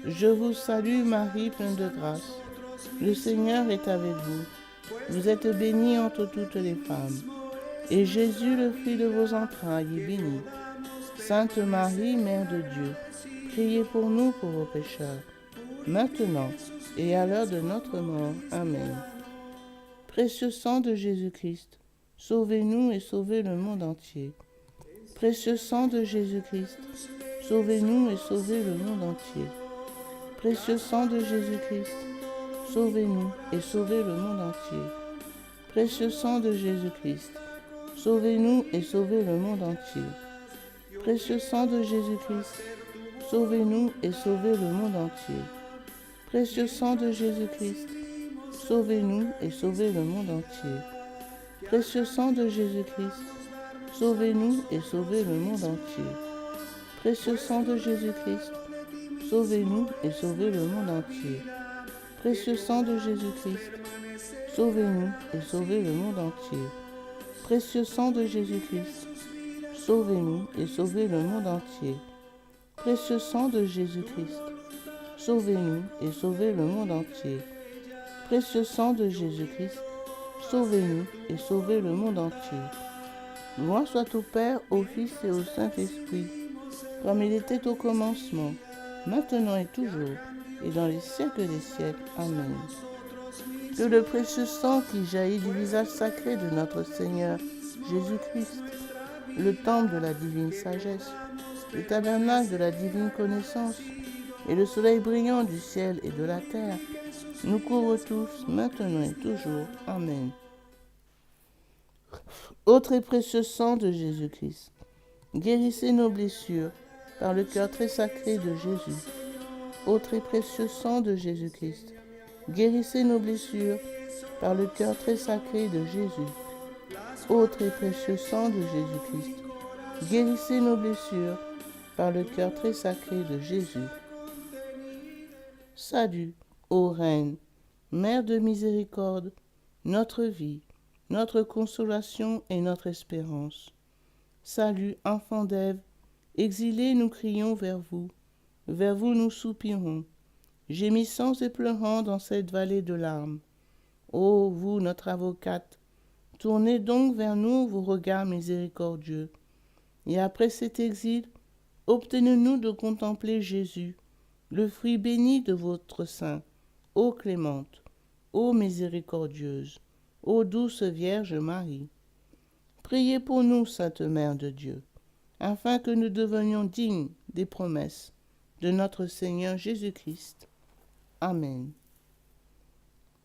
Je vous salue Marie, pleine de grâce. Le Seigneur est avec vous. Vous êtes bénie entre toutes les femmes. Et Jésus, le fruit de vos entrailles, est béni. Sainte Marie, Mère de Dieu, priez pour nous pauvres pécheurs, maintenant et à l'heure de notre mort. Amen. Précieux sang de Jésus-Christ, sauvez-nous et sauvez le monde entier. Précieux sang de Jésus-Christ, sauvez-nous et sauvez le monde entier. Précieux sang de Jésus-Christ, sauvez-nous et sauvez le monde entier. Précieux sang de Jésus-Christ, sauvez-nous et sauvez le monde entier. Précieux sang de Jésus-Christ, sauvez-nous et sauvez le monde entier. Précieux sang de Jésus-Christ, sauvez-nous et sauvez le monde entier. Précieux sang de Jésus-Christ, sauvez-nous et sauvez le monde entier. Précieux sang de Jésus-Christ, sauvez-nous et sauvez le monde entier. Précieux sang de Jésus-Christ, sauvez-nous et sauvez le monde entier. Précieux sang de Jésus-Christ, sauvez-nous et sauvez le monde entier. Précieux sang de Jésus-Christ, sauvez-nous et sauvez le monde entier. Précieux sang de Jésus-Christ, sauvez-nous et sauvez le monde entier. Gloire soit au Père, au Fils et au Saint-Esprit, comme il était au commencement, maintenant et toujours, et dans les siècles des siècles. Amen. Que le précieux sang qui jaillit du visage sacré de notre Seigneur Jésus-Christ, le temple de la divine sagesse, le tabernacle de la divine connaissance, et le soleil brillant du ciel et de la terre, nous courent tous, maintenant et toujours. Amen. Ô très précieux sang de Jésus-Christ, guérissez nos blessures par le cœur très sacré de Jésus. Ô très précieux sang de Jésus-Christ, guérissez nos blessures par le cœur très sacré de Jésus. Ô très précieux sang de Jésus-Christ, guérissez nos blessures par le cœur très sacré de Jésus. Salut, ô Reine, Mère de miséricorde, notre vie, notre consolation et notre espérance. Salut, enfant d'Ève, exilés nous crions vers vous nous soupirons, gémissant et pleurant dans cette vallée de larmes. Ô vous, notre avocate, tournez donc vers nous vos regards miséricordieux, et après cet exil, obtenez-nous de contempler Jésus, le fruit béni de votre sein, ô clémente, ô miséricordieuse, ô douce Vierge Marie. Priez pour nous, Sainte Mère de Dieu, afin que nous devenions dignes des promesses de notre Seigneur Jésus-Christ. Amen.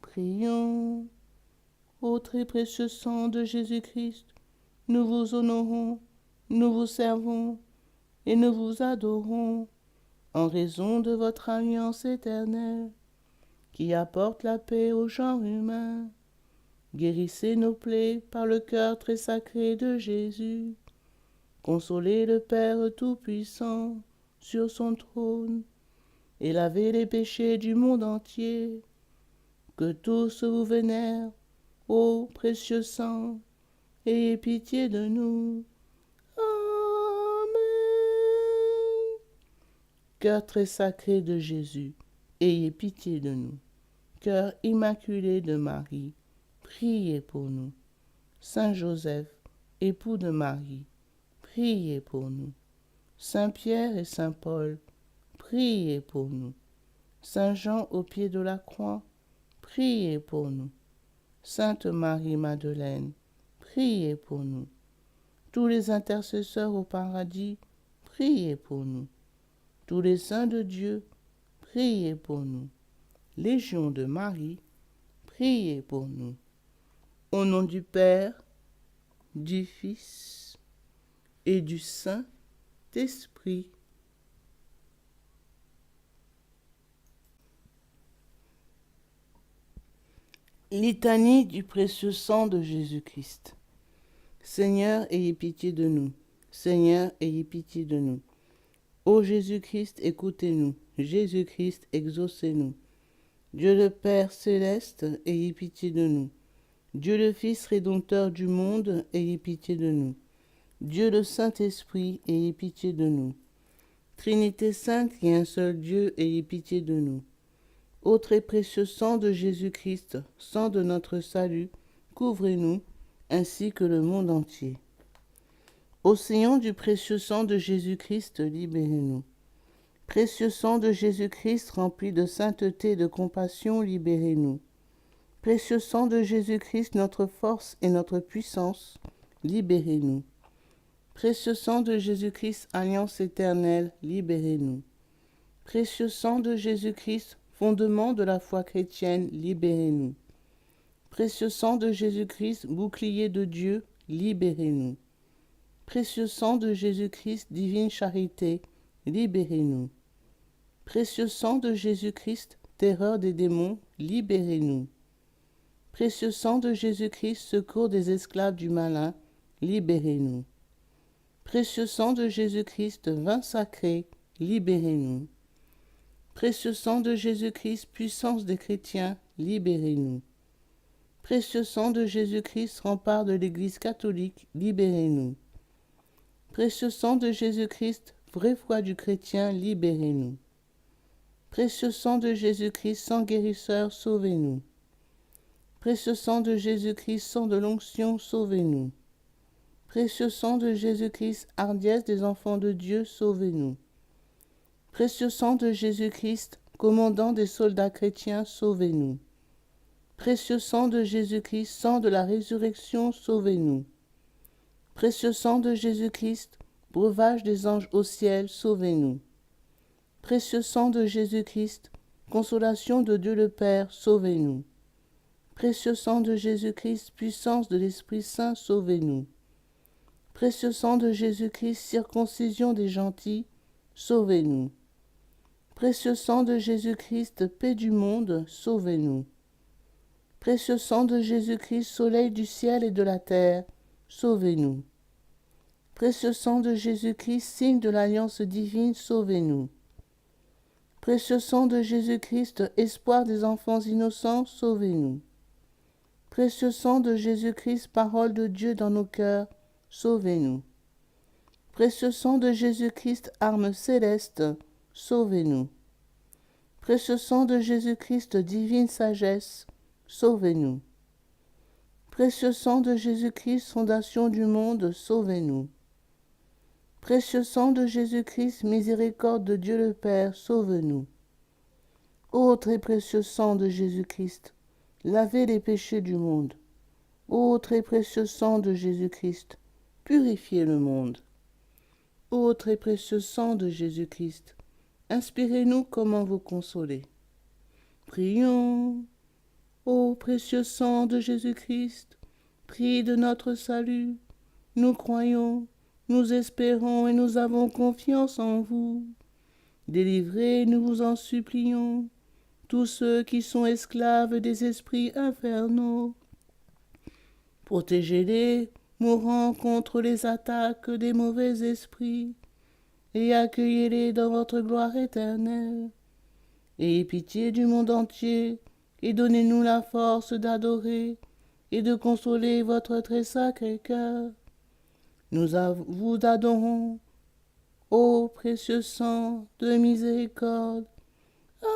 Prions. Ô très précieux sang de Jésus-Christ, nous vous honorons, nous vous servons et nous vous adorons en raison de votre alliance éternelle qui apporte la paix au genre humain. Guérissez nos plaies par le cœur très sacré de Jésus. Consolez le Père Tout-Puissant sur son trône et lavez les péchés du monde entier. Que tous vous vénèrent, ô précieux sang, ayez pitié de nous. Amen. Cœur très sacré de Jésus, ayez pitié de nous. Cœur immaculé de Marie, priez pour nous. Saint Joseph, époux de Marie, priez pour nous. Saint Pierre et Saint Paul, priez pour nous. Saint Jean au pied de la croix, priez pour nous. Sainte Marie-Madeleine, priez pour nous. Tous les intercesseurs au paradis, priez pour nous. Tous les saints de Dieu, priez pour nous. Légion de Marie, priez pour nous. Au nom du Père, du Fils et du Saint-Esprit. Litanie du précieux sang de Jésus-Christ. Seigneur, ayez pitié de nous. Seigneur, ayez pitié de nous. Ô Jésus-Christ, écoutez-nous. Jésus-Christ, exaucez-nous. Dieu le Père céleste, ayez pitié de nous. Dieu le Fils rédempteur du monde, ayez pitié de nous. Dieu le Saint-Esprit, ayez pitié de nous. Trinité sainte et un seul Dieu, ayez pitié de nous. Ô très précieux sang de Jésus-Christ, sang de notre salut, couvrez-nous, ainsi que le monde entier. Océan du précieux sang de Jésus-Christ, libérez-nous. Précieux sang de Jésus-Christ, rempli de sainteté et de compassion, libérez-nous. Précieux sang de Jésus-Christ, notre force et notre puissance, libérez-nous. Précieux sang de Jésus-Christ, alliance éternelle, libérez-nous. Précieux sang de Jésus-Christ, fondement de la foi chrétienne, libérez-nous. Précieux sang de Jésus-Christ, bouclier de Dieu, libérez-nous. Précieux sang de Jésus-Christ, divine charité, libérez-nous. Précieux sang de Jésus-Christ, terreur des démons, libérez-nous. Précieux sang de Jésus-Christ, secours des esclaves du malin, libérez-nous. Précieux sang de Jésus-Christ, vin sacré, libérez-nous. Précieux sang de Jésus-Christ, puissance des chrétiens, libérez-nous. Précieux sang de Jésus-Christ, rempart de l'Église catholique, libérez-nous. Précieux sang de Jésus-Christ, vraie foi du chrétien, libérez-nous. Précieux sang de Jésus-Christ, sang guérisseur, sauvez-nous. Précieux sang de Jésus-Christ, sang de l'onction, sauvez-nous. Précieux sang de Jésus-Christ, hardiesse des enfants de Dieu, sauvez-nous. Précieux sang de Jésus-Christ, commandant des soldats chrétiens, sauvez-nous. Précieux sang de Jésus-Christ, sang de la résurrection, sauvez-nous. Précieux sang de Jésus-Christ, breuvage des anges au ciel, sauvez-nous. Précieux sang de Jésus-Christ, consolation de Dieu le Père, sauvez-nous. Précieux sang de Jésus-Christ, puissance de l'Esprit Saint, sauvez-nous. Précieux sang de Jésus-Christ, circoncision des gentils, sauvez-nous. Précieux sang de Jésus-Christ, paix du monde, sauvez-nous. Précieux sang de Jésus-Christ, soleil du ciel et de la terre, sauvez-nous. Précieux sang de Jésus-Christ, signe de l'alliance divine, sauvez-nous. Précieux sang de Jésus-Christ, espoir des enfants innocents, sauvez-nous. Précieux sang de Jésus-Christ, parole de Dieu dans nos cœurs, sauvez-nous. Précieux sang de Jésus-Christ, arme céleste, sauvez-nous. Précieux sang de Jésus-Christ, divine sagesse, sauvez-nous. Précieux sang de Jésus-Christ, fondation du monde, sauvez-nous. Précieux sang de Jésus-Christ, miséricorde de Dieu le Père, sauve-nous. Ô très précieux sang de Jésus-Christ, lavez les péchés du monde. Ô très précieux sang de Jésus-Christ, purifiez le monde. Ô très précieux sang de Jésus-Christ, inspirez-nous comment vous consoler. Prions. Ô précieux sang de Jésus-Christ, prix de notre salut, nous croyons, nous espérons et nous avons confiance en vous. Délivrez, nous vous en supplions, tous ceux qui sont esclaves des esprits infernaux. Protégez-les, mourant contre les attaques des mauvais esprits, et accueillez-les dans votre gloire éternelle. Ayez pitié du monde entier, et donnez-nous la force d'adorer et de consoler votre très sacré cœur. Nous vous adorons, ô précieux sang de miséricorde. Amen.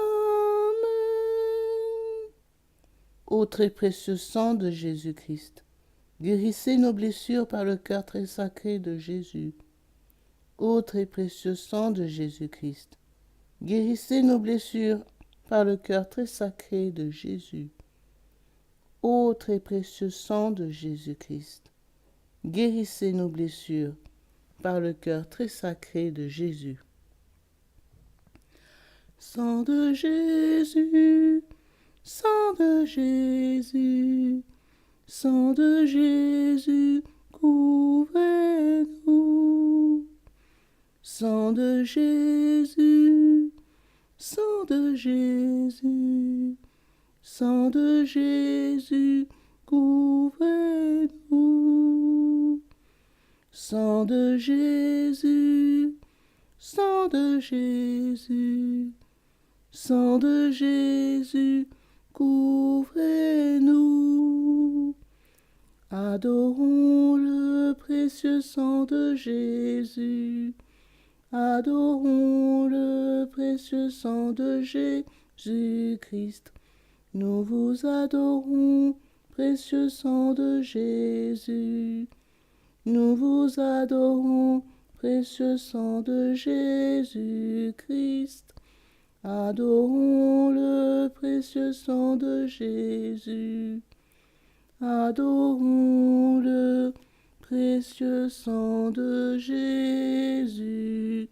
Ô très précieux sang de Jésus-Christ, guérissez nos blessures par le cœur très sacré de Jésus. Ô très précieux sang de Jésus-Christ, guérissez nos blessures par le cœur très sacré de Jésus. Ô très précieux sang de Jésus-Christ, guérissez nos blessures par le cœur très sacré de Jésus. Sang de Jésus, sang de Jésus, sang de Jésus, couvrez-nous. Sang de Jésus, sang de Jésus, sang de Jésus, couvrez-nous. Sang de Jésus, sang de Jésus, sang de Jésus, couvrez-nous. Adorons le précieux sang de Jésus. Adorons le précieux sang de Jésus-Christ. Nous vous adorons, précieux sang de Jésus. Nous vous adorons, précieux sang de Jésus-Christ. Adorons le précieux sang de Jésus. Adorons le précieux sang de Jésus-Christ.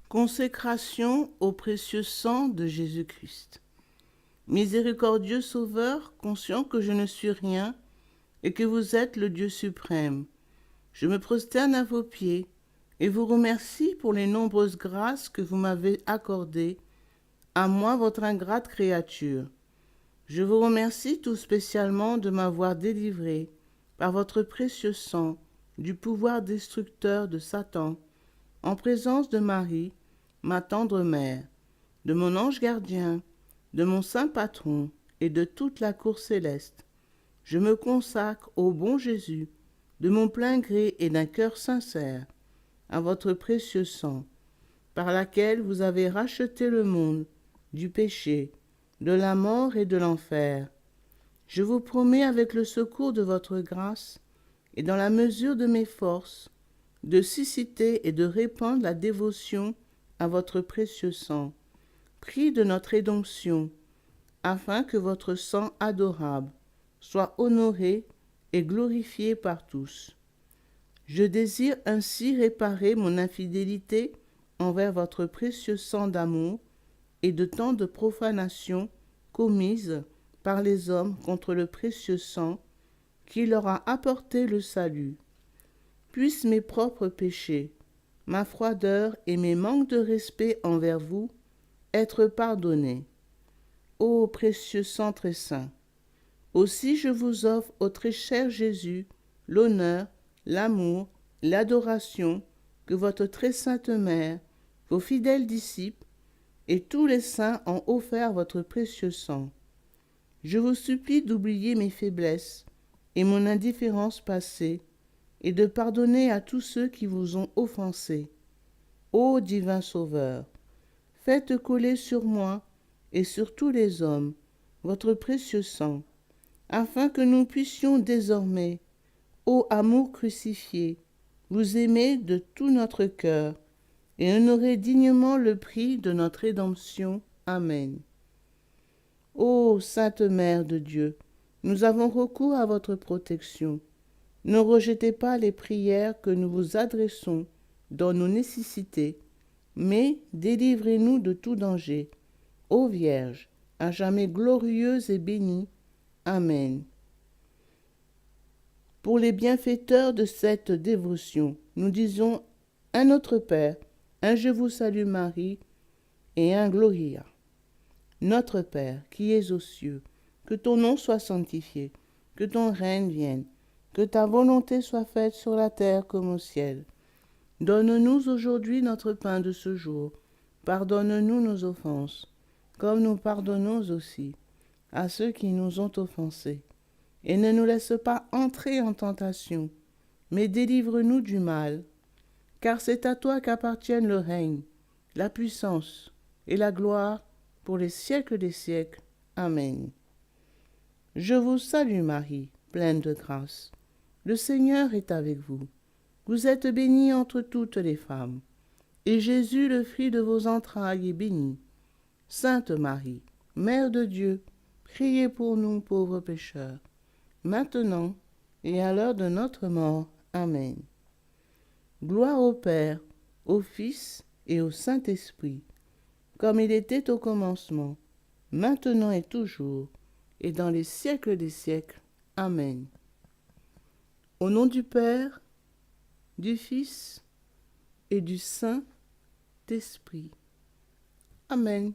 Consécration au précieux sang de Jésus-Christ. Miséricordieux Sauveur, conscient que je ne suis rien et que vous êtes le Dieu suprême, je me prosterne à vos pieds et vous remercie pour les nombreuses grâces que vous m'avez accordées, à moi votre ingrate créature. Je vous remercie tout spécialement de m'avoir délivré, par votre précieux sang, du pouvoir destructeur de Satan, en présence de Marie, ma tendre mère, de mon ange gardien, de mon saint patron et de toute la cour céleste. Je me consacre au bon Jésus, de mon plein gré et d'un cœur sincère, à votre précieux sang, par laquelle vous avez racheté le monde du péché, de la mort et de l'enfer. Je vous promets avec le secours de votre grâce et dans la mesure de mes forces, de susciter et de répandre la dévotion à votre précieux sang, prix de notre rédemption, afin que votre sang adorable soit honoré et glorifié par tous. Je désire ainsi réparer mon infidélité envers votre précieux sang d'amour et de tant de profanations commises par les hommes contre le précieux sang qui leur a apporté le salut. Puissent mes propres péchés, ma froideur et mes manques de respect envers vous être pardonnés. Ô précieux sang très saint, aussi je vous offre au très cher Jésus l'honneur, l'amour, l'adoration que votre très sainte mère, vos fidèles disciples et tous les saints ont offert votre précieux sang. Je vous supplie d'oublier mes faiblesses et mon indifférence passée et de pardonner à tous ceux qui vous ont offensé. Ô divin Sauveur, faites couler sur moi et sur tous les hommes votre précieux sang, afin que nous puissions désormais, ô amour crucifié, vous aimer de tout notre cœur et honorer dignement le prix de notre rédemption. Amen. Ô Sainte Mère de Dieu, nous avons recours à votre protection. Ne rejetez pas les prières que nous vous adressons dans nos nécessités, mais délivrez-nous de tout danger. Ô Vierge, à jamais glorieuse et bénie. Amen. Pour les bienfaiteurs de cette dévotion, nous disons un Notre Père, un Je vous salue Marie et un Gloria. Notre Père, qui es aux cieux, que ton nom soit sanctifié, que ton règne vienne, que ta volonté soit faite sur la terre comme au ciel. Donne-nous aujourd'hui notre pain de ce jour. Pardonne-nous nos offenses, comme nous pardonnons aussi à ceux qui nous ont offensés. Et ne nous laisse pas entrer en tentation, mais délivre-nous du mal. Car c'est à toi qu'appartiennent le règne, la puissance et la gloire pour les siècles des siècles. Amen. Je vous salue Marie, pleine de grâce. Le Seigneur est avec vous. Vous êtes bénie entre toutes les femmes, et Jésus, le fruit de vos entrailles, est béni. Sainte Marie, Mère de Dieu, priez pour nous pauvres pécheurs, maintenant et à l'heure de notre mort. Amen. Gloire au Père, au Fils et au Saint-Esprit, comme il était au commencement, maintenant et toujours, et dans les siècles des siècles. Amen. Au nom du Père, du Fils et du Saint-Esprit. Amen.